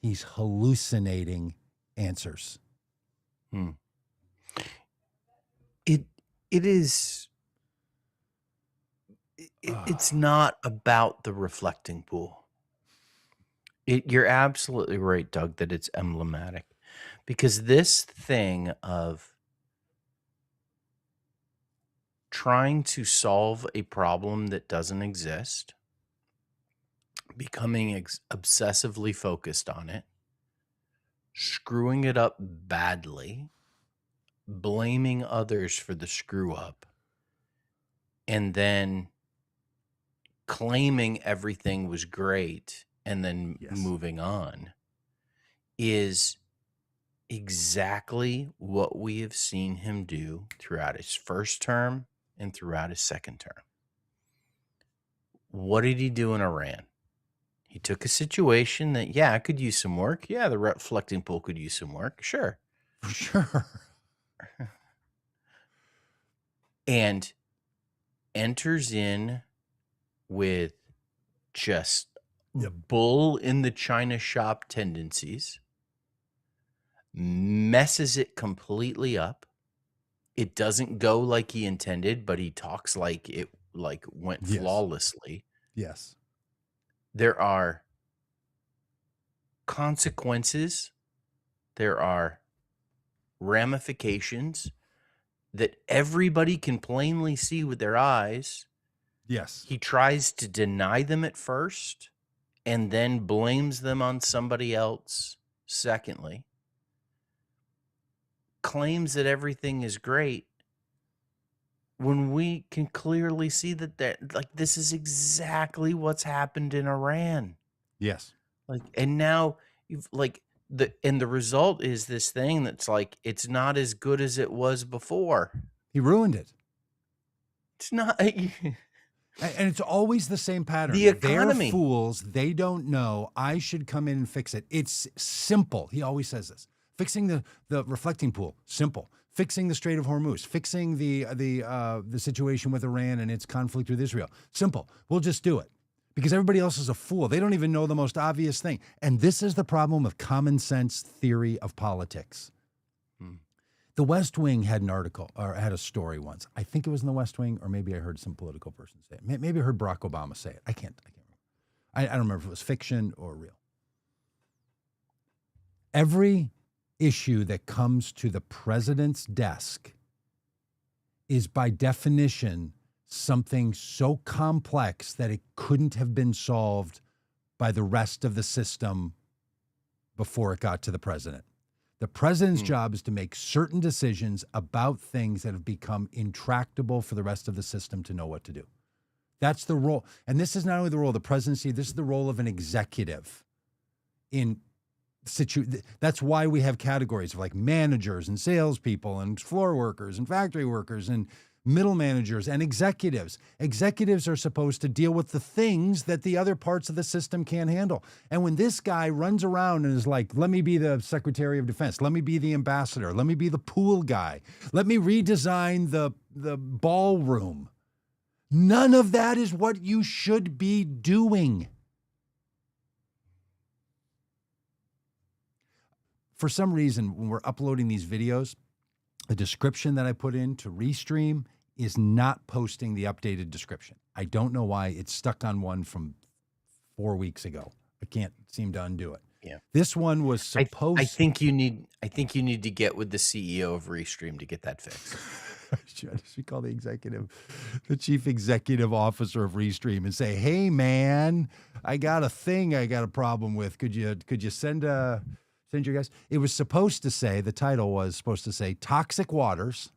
S1: He's hallucinating answers.
S2: It's not about the reflecting pool. You're absolutely right, Doug, that it's emblematic, because this thing of trying to solve a problem that doesn't exist, becoming obsessively focused on it, screwing it up badly, blaming others for the screw up, and then claiming everything was great and then moving on is exactly what we have seen him do throughout his first term and throughout his second term. What did he do in Iran? He took a situation that, could use some work. Yeah, the reflecting pool could use some work. Sure.
S1: Sure.
S2: And enters in with just bull in the china shop tendencies, messes it completely up. It doesn't go like he intended, but he talks like it went flawlessly.
S1: Yes.
S2: There are consequences. There are ramifications that everybody can plainly see with their eyes.
S1: Yes.
S2: He tries to deny them at first and then blames them on somebody else secondly. Claims that everything is great when we can clearly see that this is exactly what's happened in Iran.
S1: Yes.
S2: And now the result is this thing that's it's not as good as it was before.
S1: He ruined it.
S2: It's not.
S1: And it's always the same pattern.
S2: The economy.
S1: They're fools. They don't know. I should come in and fix it. It's simple. He always says this. Fixing the reflecting pool, simple. Fixing the Strait of Hormuz, fixing the situation with Iran and its conflict with Israel, simple. We'll just do it. Because everybody else is a fool. They don't even know the most obvious thing. And this is the problem of common sense theory of politics. The West Wing had an article, or had a story once. I think it was in the West Wing, or maybe I heard some political person say it. Maybe I heard Barack Obama say it. I can't remember. I don't remember if it was fiction or real. Every issue that comes to the president's desk is by definition something so complex that it couldn't have been solved by the rest of the system before it got to the president. The president's job is to make certain decisions about things that have become intractable for the rest of the system to know what to do. That's the role. And this is not only the role of the presidency, this is the role of an executive in that's why we have categories of like managers and salespeople and floor workers and factory workers and middle managers and executives. Executives are supposed to deal with the things that the other parts of the system can't handle. And when this guy runs around and is like, let me be the Secretary of Defense, let me be the ambassador, let me be the pool guy, let me redesign the ballroom. None of that is what you should be doing. For some reason, when we're uploading these videos, the description that I put in to Restream is not posting the updated description. I don't know why. It's stuck on one from 4 weeks ago. I can't seem to undo it.
S2: Yeah.
S1: This one was supposed.
S2: I think you need to get with the CEO of Restream to get that fixed.
S1: I should call the chief executive officer of Restream and say, "Hey, man, I got a thing. I got a problem with. Could you send your guys?" It was supposed to say, the title was supposed to say Toxic Waters,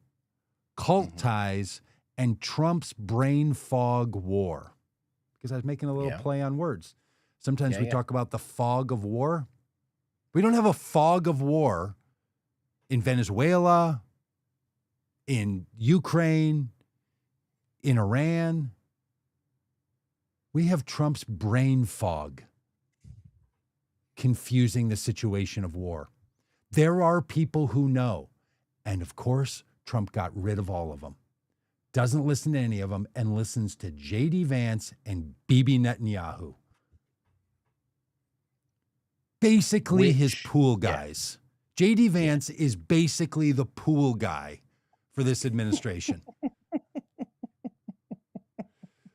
S1: Cult Ties, and Trump's Brain Fog War. Because I was making a little play on words. Sometimes we talk about the fog of war. We don't have a fog of war in Venezuela, in Ukraine, in Iran. We have Trump's brain fog confusing the situation of war. There are people who know. And of course, Trump got rid of all of them. Doesn't listen to any of them and listens to J.D. Vance and Bibi Netanyahu. Basically his pool guys. J.D. Vance is basically the pool guy for this administration.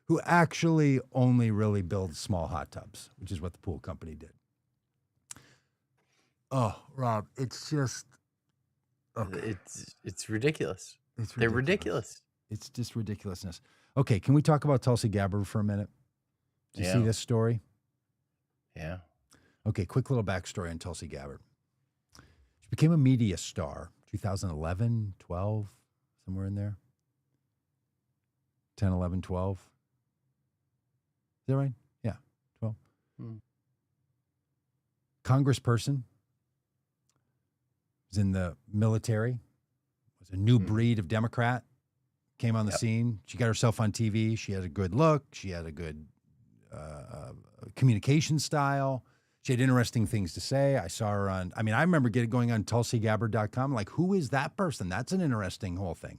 S1: Who actually only really builds small hot tubs, which is what the pool company did. Oh, Rob, it's just okay.
S2: It's ridiculous. They're ridiculous.
S1: It's just ridiculousness. Okay, can we talk about Tulsi Gabbard for a minute? Do you see this story?
S2: Yeah.
S1: Okay, quick little backstory on Tulsi Gabbard. became a media star, 2011, 12, somewhere in there. 10, 11, 12. Is that right? Yeah, 12. Congressperson. Was in the military. Was a new breed of Democrat. Came on the scene. She got herself on TV. She had a good look. She had a good communication style. She had interesting things to say. I saw her on, I remember going on TulsiGabbard.com. Like, who is that person? That's an interesting whole thing.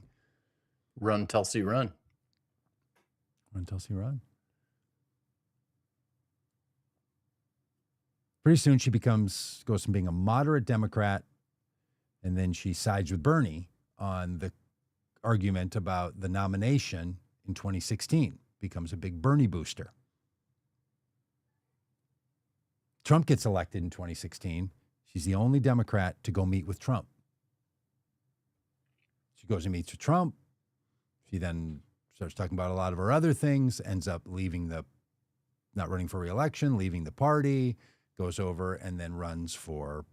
S2: Run, Tulsi, run.
S1: Run, Tulsi, run. Pretty soon she goes from being a moderate Democrat, and then she sides with Bernie on the argument about the nomination in 2016. Becomes a big Bernie booster. Trump gets elected in 2016. She's the only Democrat to go meet with Trump. She goes and meets with Trump. She then starts talking about a lot of her other things, ends up not running for re-election, leaving the party, goes over and then runs for,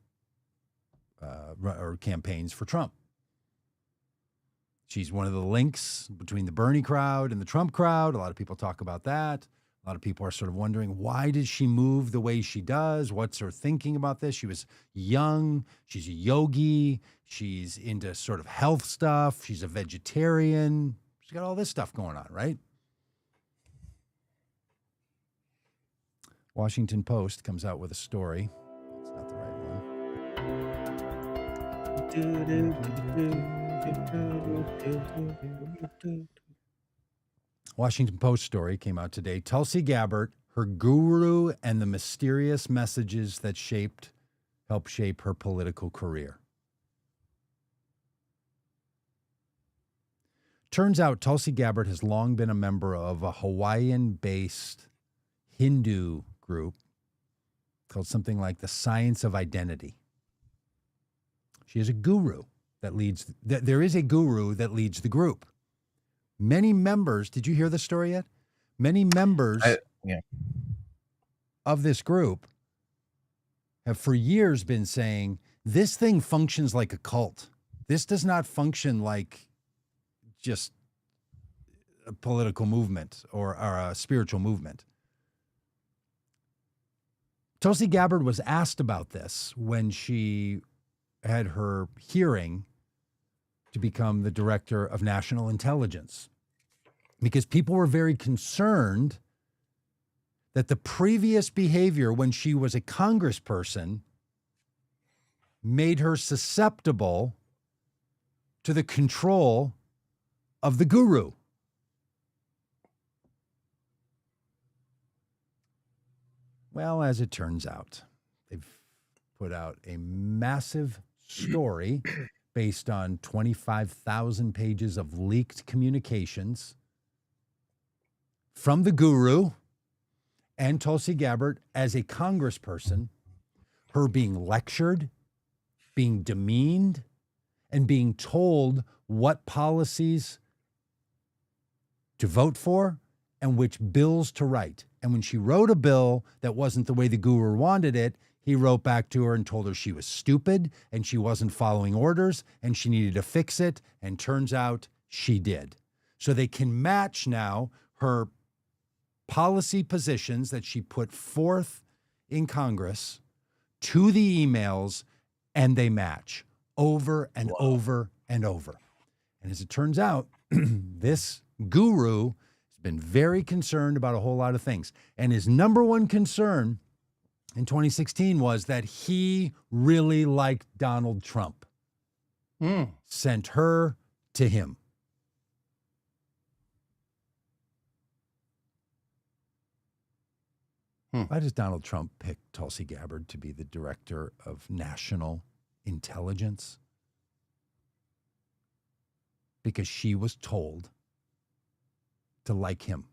S1: or campaigns for Trump. She's one of the links between the Bernie crowd and the Trump crowd. A lot of people talk about that. A lot of people are sort of wondering, why did she move the way she does? What's her thinking about this? She was young. She's a yogi. She's into sort of health stuff. She's a vegetarian. She's got all this stuff going on, right? Washington Post comes out with a story. That's not the right one. Washington Post story came out today. Tulsi Gabbard, her guru, and the mysterious messages that helped shape her political career. Turns out Tulsi Gabbard has long been a member of a Hawaiian-based Hindu group called something like the Science of Identity. She is a guru there is a guru that leads the group. Many members, did you hear the story yet? Many members of this group have for years been saying, this thing functions like a cult. This does not function like just a political movement or a spiritual movement. Tulsi Gabbard was asked about this when she had her hearing to become the director of national intelligence, because people were very concerned that the previous behavior when she was a congressperson made her susceptible to the control of the guru. Well, as it turns out, they've put out a massive story based on 25,000 pages of leaked communications from the guru and Tulsi Gabbard as a congressperson, her being lectured, being demeaned, and being told what policies to vote for and which bills to write. And when she wrote a bill that wasn't the way the guru wanted it, he wrote back to her and told her she was stupid and she wasn't following orders and she needed to fix it. And turns out she did. So they can match now her policy positions that she put forth in Congress to the emails, and they match over and over and over. And as it turns out, this guru has been very concerned about a whole lot of things. And his number one concern in 2016 was that he really liked Donald Trump. Sent her to him. Why does Donald Trump pick Tulsi Gabbard to be the director of national intelligence? Because she was told to like him.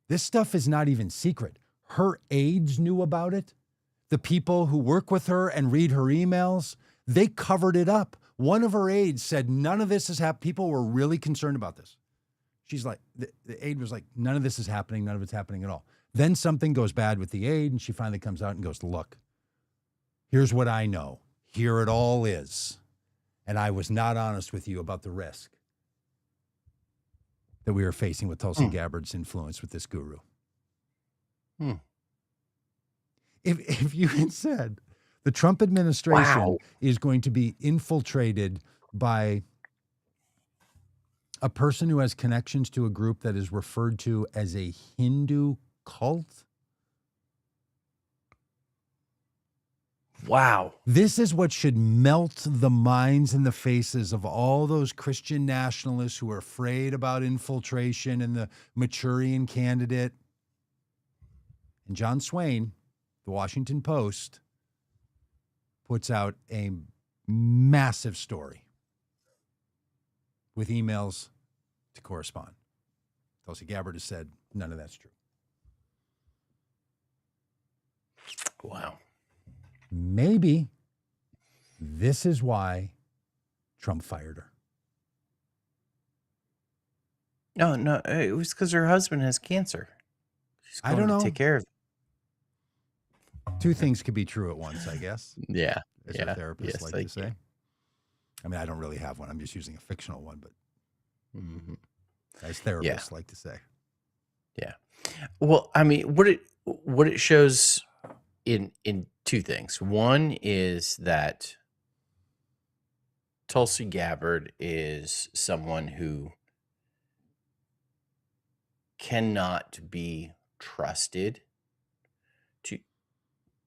S1: This stuff is not even secret. Her aides knew about it. The people who work with her and read her emails, they covered it up. One of her aides said, none of this has happened. People were really concerned about this. She's like, the aide was like, none of this is happening. None of it's happening at all. Then something goes bad with the aid, and she finally comes out and goes, look, here's what I know. Here it all is. And I was not honest with you about the risk that we were facing with Tulsi Gabbard's influence with this guru. If you had said the Trump administration is going to be infiltrated by a person who has connections to a group that is referred to as a Hindu cult.
S2: Wow.
S1: This is what should melt the minds and the faces of all those Christian nationalists who are afraid about infiltration and the Manchurian candidate. And John Swain, the Washington Post, puts out a massive story with emails to correspond. Tulsi Gabbard has said none of that's true.
S2: Wow.
S1: Maybe this is why Trump fired her.
S2: No, it was because her husband has cancer. She's going
S1: I don't know.
S2: to take care of it.
S1: Two things could be true at once, I guess.
S2: Yeah.
S1: As
S2: yeah.
S1: our therapists
S2: Yes,
S1: like
S2: thank
S1: to say. I mean, I don't really have one. I'm just using a fictional one, but as therapists like to say.
S2: Yeah. Well, I mean, what it shows in two things. One is that Tulsi Gabbard is someone who cannot be trusted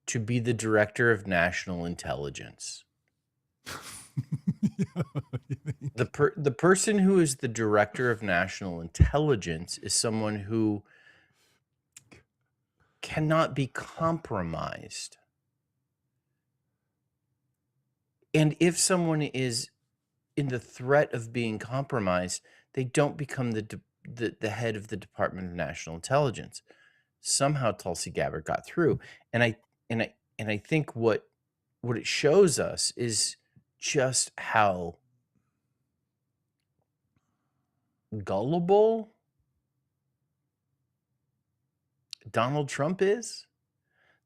S2: to be the director of national intelligence. The person who is the director of national intelligence is someone who cannot be compromised. And if someone is in the threat of being compromised, they don't become the head of the Department of National Intelligence. Somehow Tulsi Gabbard got through. And I think what it shows us is just how gullible Donald Trump is.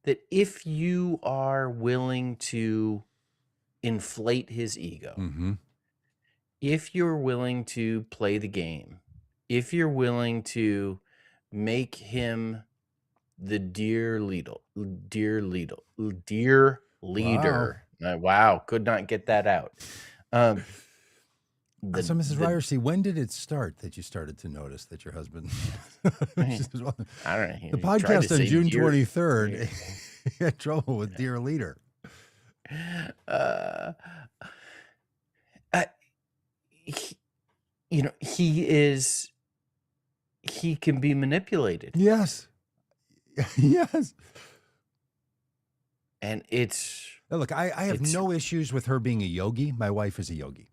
S2: That if you are willing to inflate his ego, if you're willing to play the game, if you're willing to make him the dear leader. Wow, could not get that out.
S1: So, Mrs. Ryerson, when did it start that you started to notice that your husband?
S2: I don't know.
S1: The podcast on June 23rd, he had trouble with dear leader.
S2: He can be manipulated.
S1: Yes. Yes.
S2: And it's...
S1: Now, look, I have no issues with her being a yogi. My wife is a yogi.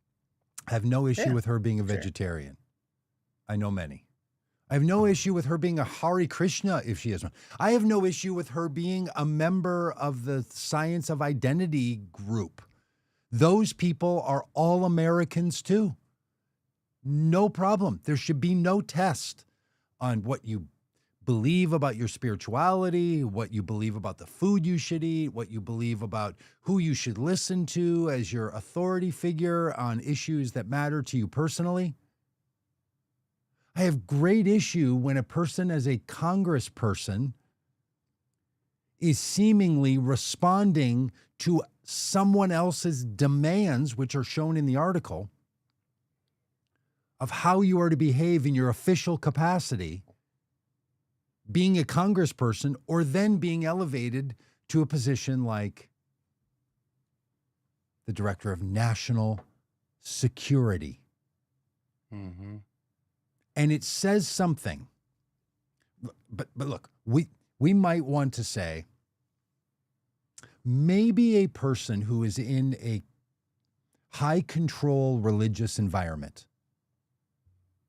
S1: I have no issue with her being a vegetarian. I know many. I have no issue with her being a Hare Krishna if she is one. I have no issue with her being a member of the Science of Identity group. Those people are all Americans too. No problem. There should be no test on what you believe about your spirituality, what you believe about the food you should eat, what you believe about who you should listen to as your authority figure on issues that matter to you personally. I have great issue when a person as a congressperson is seemingly responding to someone else's demands, which are shown in the article, of how you are to behave in your official capacity, being a congressperson, or then being elevated to a position like the director of national security. And it says something. But look, we might want to say maybe a person who is in a high control religious environment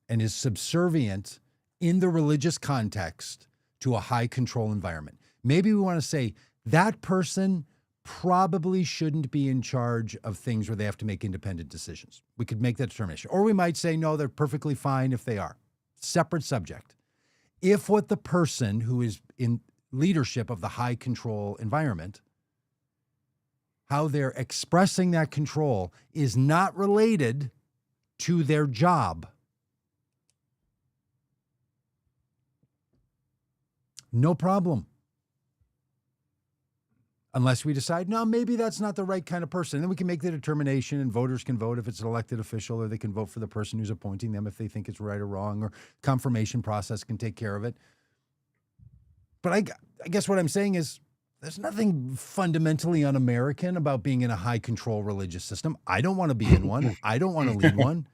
S1: and is subservient in the religious context to a high control environment. Maybe we want to say that person probably shouldn't be in charge of things where they have to make independent decisions. We could make that determination. Or we might say, no, they're perfectly fine if they are. Separate subject. if what the person who is in leadership of the high control environment, how they're expressing that control is not related to their job, no problem. Unless we decide, no, maybe that's not the right kind of person. Then we can make the determination, and voters can vote if it's an elected official, or they can vote for the person who's appointing them if they think it's right or wrong, or confirmation process can take care of it. But I guess what I'm saying is there's nothing fundamentally un-American about being in a high control religious system. I don't want to be in one. I don't want to lead one.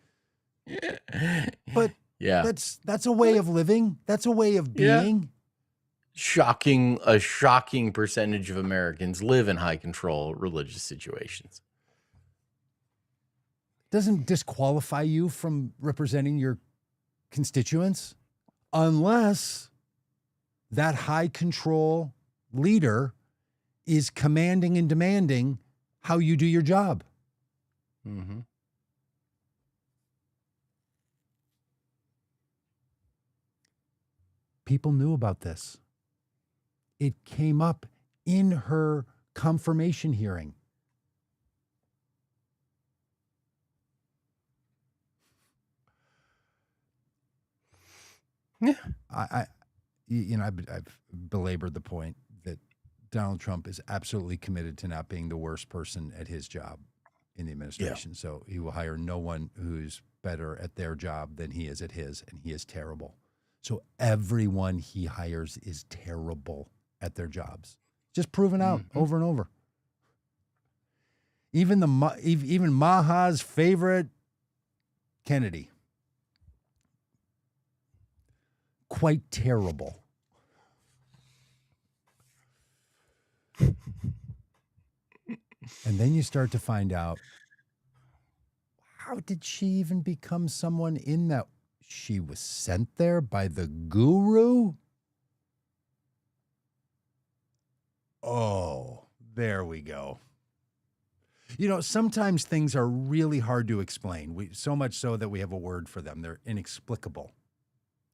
S1: But
S2: Yeah.
S1: that's a way of living. That's a way of being.
S2: A shocking percentage of Americans live in high control religious situations.
S1: Doesn't disqualify you from representing your constituents unless that high control leader is commanding and demanding how you do your job.
S2: Mm-hmm.
S1: People knew about this. It came up in her confirmation hearing.
S2: Yeah.
S1: I've belabored the point that Donald Trump is absolutely committed to not being the worst person at his job in the administration. Yeah. So he will hire no one who's better at their job than he is at his, and he is terrible. So everyone he hires is terrible at their jobs. Just proven out over and over. Even Maha's favorite, Kennedy, quite terrible. And then you start to find out, how did she even become someone in that? She was sent there by the guru? Oh, there we go. Sometimes things are really hard to explain. So much so that we have a word for them. They're inexplicable.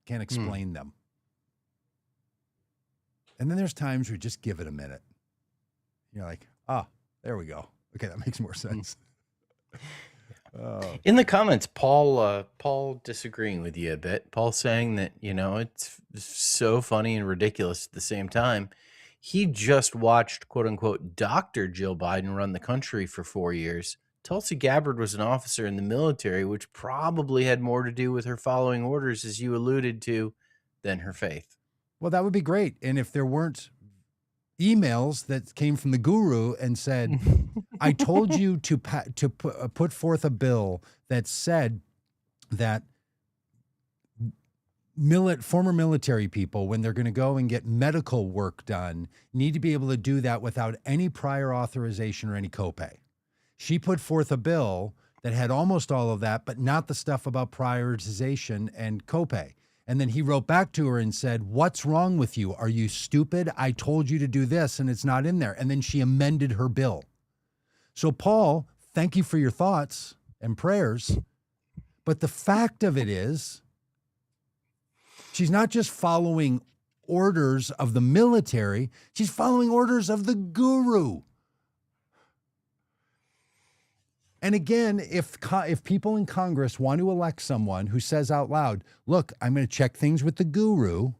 S1: Can't explain them. And then there's times where you just give it a minute. You're like, there we go. Okay, that makes more sense.
S2: In the comments, Paul disagreeing with you a bit. Paul saying that, it's so funny and ridiculous at the same time. He just watched, quote unquote, Dr. Jill Biden run the country for 4 years. Tulsi Gabbard was an officer in the military, which probably had more to do with her following orders, as you alluded to, than her faith.
S1: Well, that would be great. And if there weren't emails that came from the guru and said, I told you to put forth a bill that said that former military people, when they're going to go and get medical work done, need to be able to do that without any prior authorization or any copay. She put forth a bill that had almost all of that, but not the stuff about prioritization and copay. And then he wrote back to her and said, what's wrong with you? Are you stupid? I told you to do this and it's not in there. And then she amended her bill. So Paul, thank you for your thoughts and prayers. But the fact of it is, she's not just following orders of the military, she's following orders of the guru. And again, if people in Congress want to elect someone who says out loud, look, I'm going to check things with the guru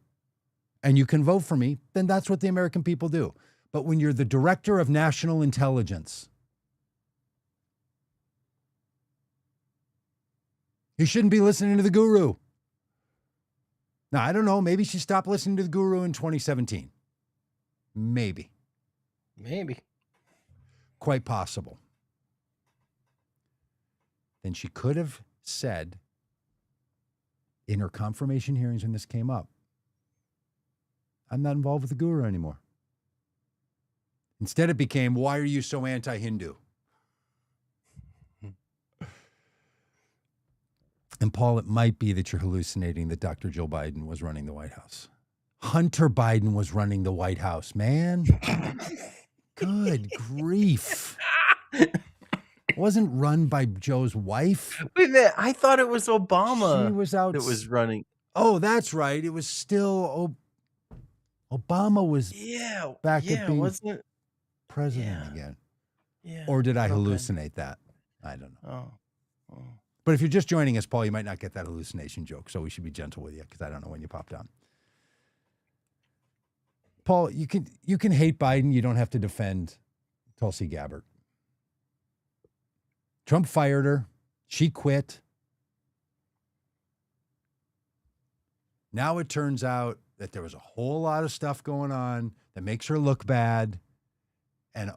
S1: and you can vote for me, then that's what the American people do. But when you're the director of national intelligence, you shouldn't be listening to the guru. Now, I don't know. Maybe she stopped listening to the guru in 2017. Maybe. Quite possible. Then she could have said in her confirmation hearings when this came up, I'm not involved with the guru anymore. Instead, it became, why are you so anti-Hindu? And Paul, it might be that you're hallucinating that Dr. Joe Biden was running the White House. Hunter Biden was running the White House, man. Good grief. It wasn't run by Joe's wife.
S2: Wait a minute, I thought it was Obama.
S1: She was out.
S2: That was running.
S1: Oh, that's right. It was still Obama was back at being
S2: wasn't it?
S1: president
S2: Yeah.
S1: again.
S2: Yeah.
S1: Or did I
S2: Okay.
S1: hallucinate that? I don't know.
S2: Oh.
S1: But if you're just joining us, Paul, you might not get that hallucination joke, so we should be gentle with you because I don't know when you popped on. Paul, you can hate Biden. You don't have to defend Tulsi Gabbard. Trump fired her. She quit. Now it turns out that there was a whole lot of stuff going on that makes her look bad. And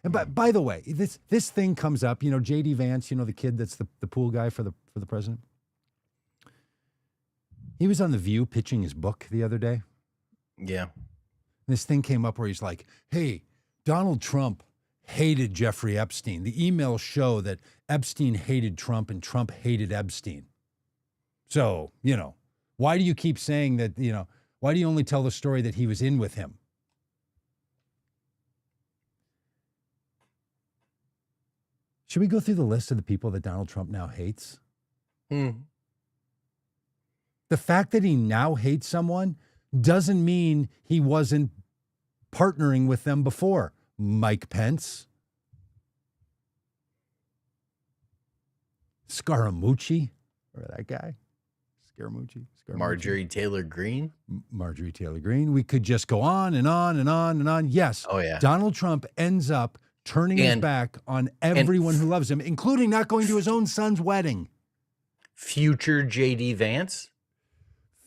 S1: and by the way, this thing comes up. You know, J.D. Vance. You know, the kid that's the pool guy for the president. He was on The View pitching his book the other day.
S2: Yeah.
S1: This thing came up where he's like, "Hey, Donald Trump hated Jeffrey Epstein. The emails show that Epstein hated Trump and Trump hated Epstein. So, you know, why do you keep saying that, you know, why do you only tell the story that he was in with him?" Should we go through the list of the people that Donald Trump now hates? The fact that he now hates someone doesn't mean he wasn't partnering with them before. Mike Pence, Scaramucci, or that guy, Scaramucci.
S2: Marjorie Taylor Greene.
S1: Marjorie Taylor Greene. We could just go on and on and on and on. Yes.
S2: Oh, yeah.
S1: Donald Trump ends up turning his back on everyone who loves him, including not going to his own son's wedding.
S2: Future J.D. Vance.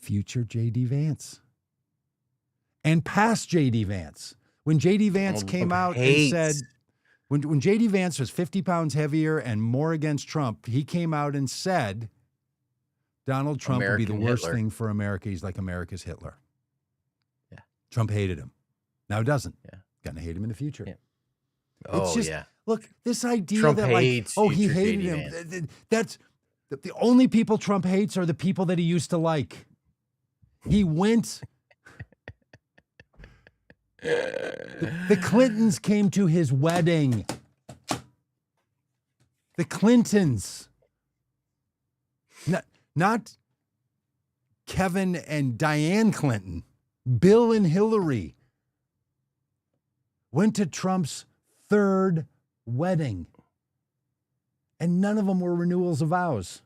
S1: Future J.D. Vance. And past J.D. Vance. When J.D. Vance came out and said, when J.D. Vance was 50 pounds heavier and more against Trump, he came out and said, Donald Trump would be the worst thing for America. He's like America's Hitler.
S2: Yeah.
S1: Trump hated him. Now he doesn't.
S2: Yeah.
S1: Gonna hate him in the future.
S2: Yeah.
S1: It's just, look, this idea
S2: Trump
S1: that
S2: hates
S1: like, he
S2: future
S1: hated
S2: JD
S1: him.
S2: Vance.
S1: That's the only people Trump hates are the people that he used to like. He went. The Clintons came to his wedding. The Clintons. Not Kevin and Diane Clinton. Bill and Hillary went to Trump's third wedding. And none of them were renewals of vows.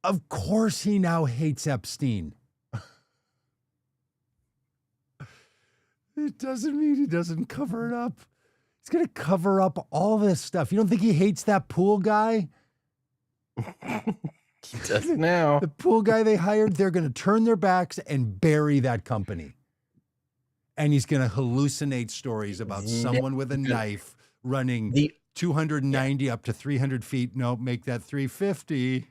S1: Of course he now hates Epstein. It doesn't mean he doesn't cover it up. He's going to cover up all this stuff. You don't think he hates that pool guy?
S2: He does now.
S1: The pool guy they hired, they're going to turn their backs and bury that company. And he's going to hallucinate stories about someone with a knife running 290 up to 300 feet. No, make that 350.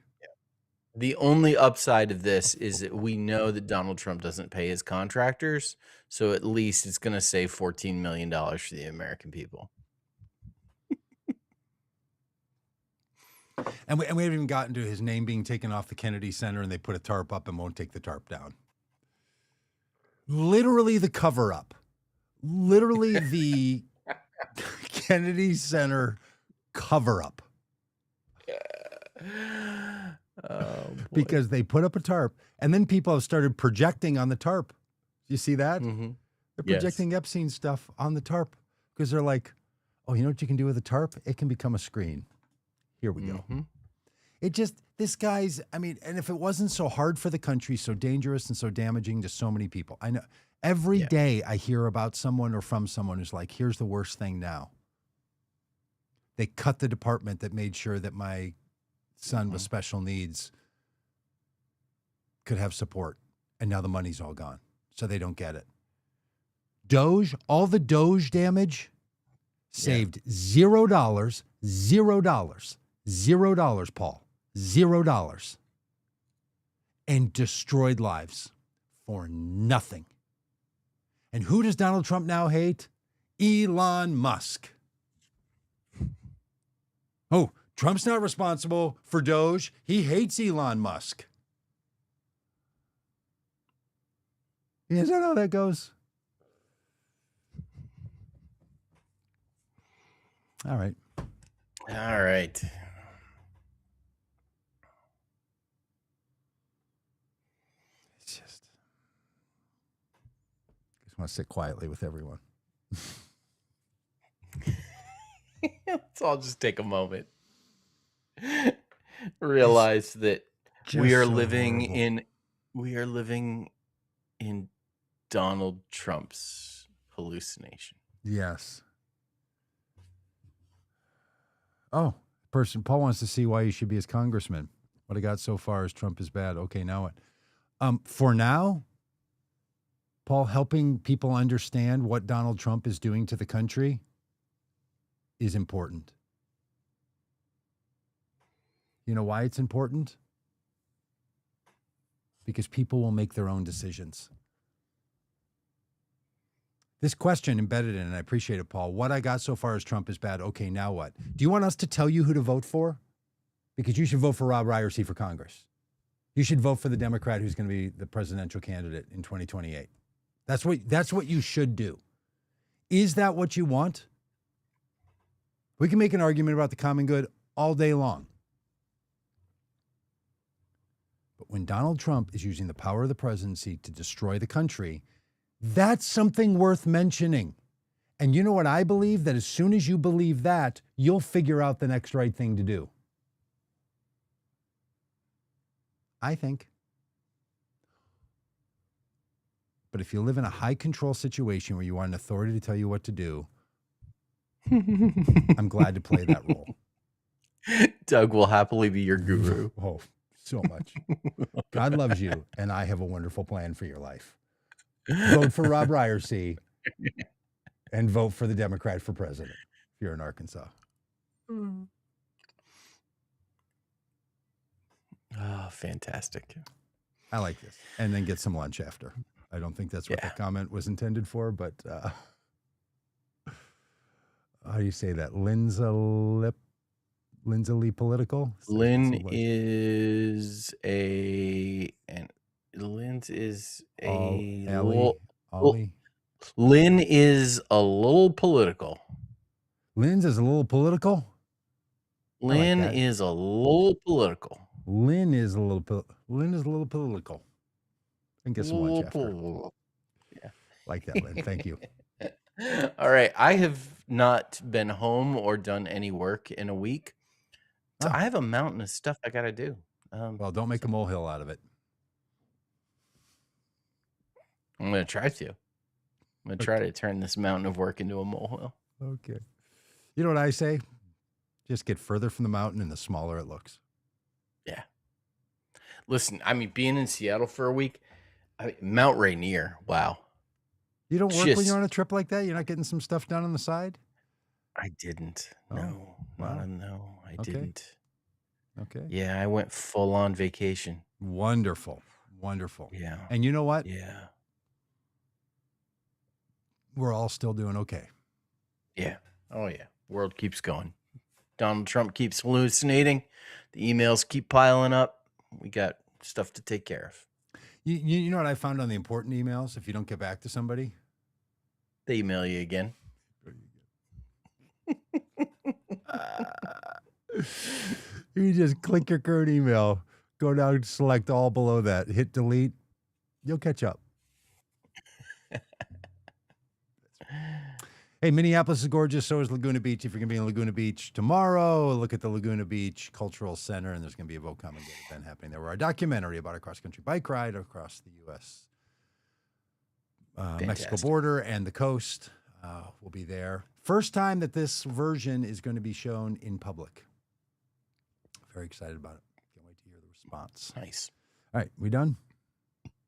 S2: The only upside of this is that we know that Donald Trump doesn't pay his contractors, so at least it's going to save $14 million for the American people.
S1: And we haven't even gotten to his name being taken off the Kennedy Center, and they put a tarp up and won't take the tarp down. Literally the cover-up. Literally the Kennedy Center cover-up. Because they put up a tarp, and then people have started projecting on the tarp. You see that?
S2: Mm-hmm.
S1: They're projecting Epstein stuff on the tarp because they're like, oh, you know what you can do with a tarp? It can become a screen. Here we go. It just, this guy's, I mean, and if it wasn't so hard for the country, so dangerous and so damaging to so many people. I know every day I hear about someone or from someone who's like, here's the worst thing now. They cut the department that made sure that my son with special needs could have support. And now the money's all gone. So they don't get it. Doge, all the Doge damage saved $0, Paul. $0. And destroyed lives for nothing. And who does Donald Trump now hate? Elon Musk. Oh, Trump's not responsible for Doge. He hates Elon Musk. Is that how that goes? All right.
S2: All right.
S1: to sit quietly with everyone.
S2: Let's all just take a moment. Realize that we
S1: just
S2: are
S1: so
S2: living
S1: horrible.
S2: in Donald Trump's hallucination.
S1: Yes. Oh, Paul wants to see why you should be his congressman. What I got so far is Trump is bad. Okay, now what? For now, Paul, helping people understand what Donald Trump is doing to the country is important. You know why it's important? Because people will make their own decisions. This question embedded in, and I appreciate it, Paul. What I got so far is Trump is bad. Okay, now what? Do you want us to tell you who to vote for? Because you should vote for Rob Ryersey for Congress. You should vote for the Democrat who's going to be the presidential candidate in 2028. That's what you should do. Is that what you want? We can make an argument about the common good all day long. But when Donald Trump is using the power of the presidency to destroy the country, that's something worth mentioning. And you know what I believe? That as soon as you believe that, you'll figure out the next right thing to do. I think. But if you live in a high control situation where you want an authority to tell you what to do, I'm glad to play that role.
S2: Doug will happily be your guru.
S1: Oh, so much. God loves you, and I have a wonderful plan for your life. Vote for Rob Ryersey and vote for the Democrat for president if you're in Arkansas.
S2: Oh, fantastic.
S1: I like this. And then get some lunch after. I don't think that's what the comment was intended for, but how do you say that? Lindsay political?
S2: Lynn is a
S1: Ollie.
S2: Lynn is a little political.
S1: Lynn's is a little political?
S2: Lynn is a little political.
S1: Lynn is a little political. And get some lunch after.
S2: Yeah.
S1: Like that, Lynn. Thank you.
S2: All right. I have not been home or done any work in a week. So I have a mountain of stuff I got to do.
S1: Well, don't make a molehill out of it.
S2: I'm going to try to. I'm going to try to turn this mountain of work into a molehill.
S1: Okay. You know what I say? Just get further from the mountain and the smaller it looks.
S2: Yeah. Listen, I mean, being in Seattle for a week, Mount Rainier, wow.
S1: You don't work when you're on a trip like that? You're not getting some stuff done on the side?
S2: I didn't.
S1: Oh,
S2: No.
S1: wow.
S2: No, I didn't.
S1: Okay.
S2: Yeah, I went full on vacation.
S1: Wonderful. Wonderful.
S2: Yeah.
S1: And you know what?
S2: Yeah.
S1: We're all still doing okay.
S2: Yeah. Oh, yeah. World keeps going. Donald Trump keeps hallucinating. The emails keep piling up. We got stuff to take care of.
S1: You know what I found on the important emails? If you don't get back to somebody,
S2: they email you again.
S1: You just click your current email, go down, select all below that, hit delete. You'll catch up. Hey, Minneapolis is gorgeous. So is Laguna Beach. If you're going to be in Laguna Beach tomorrow, look at the Laguna Beach Cultural Center, and there's going to be a Vote Common Good event happening there. We're a documentary about a cross-country bike ride across the U.S. Mexico border and the coast. We'll be there. First time that this version is going to be shown in public. Very excited about it. Can't wait to hear the response.
S2: Nice.
S1: All right, we done?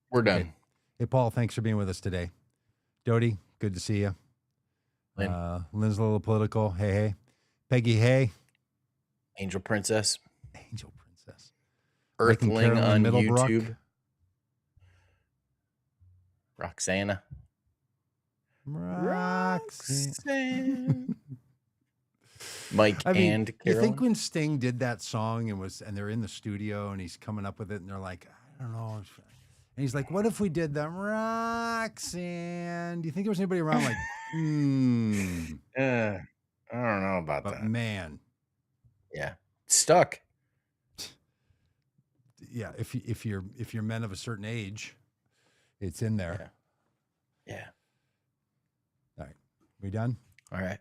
S2: We're done.
S1: Okay. Hey, Paul, thanks for being with us today. Dodie, good to see you. Lynn's a little political. Hey. Peggy, hey.
S2: Angel Princess.
S1: Earthling
S2: on
S1: Middlebrook.
S2: YouTube. Roxana. Mike and Carolyn.
S1: You think when Sting did that song and they're in the studio and he's coming up with it and they're like, I don't know. And he's like, what if we did the Roxanne? Do you think there was anybody around like,
S2: I don't know about that.
S1: Man.
S2: Yeah. Stuck.
S1: Yeah. If you're men of a certain age, it's in there.
S2: Yeah.
S1: We done?
S2: All right.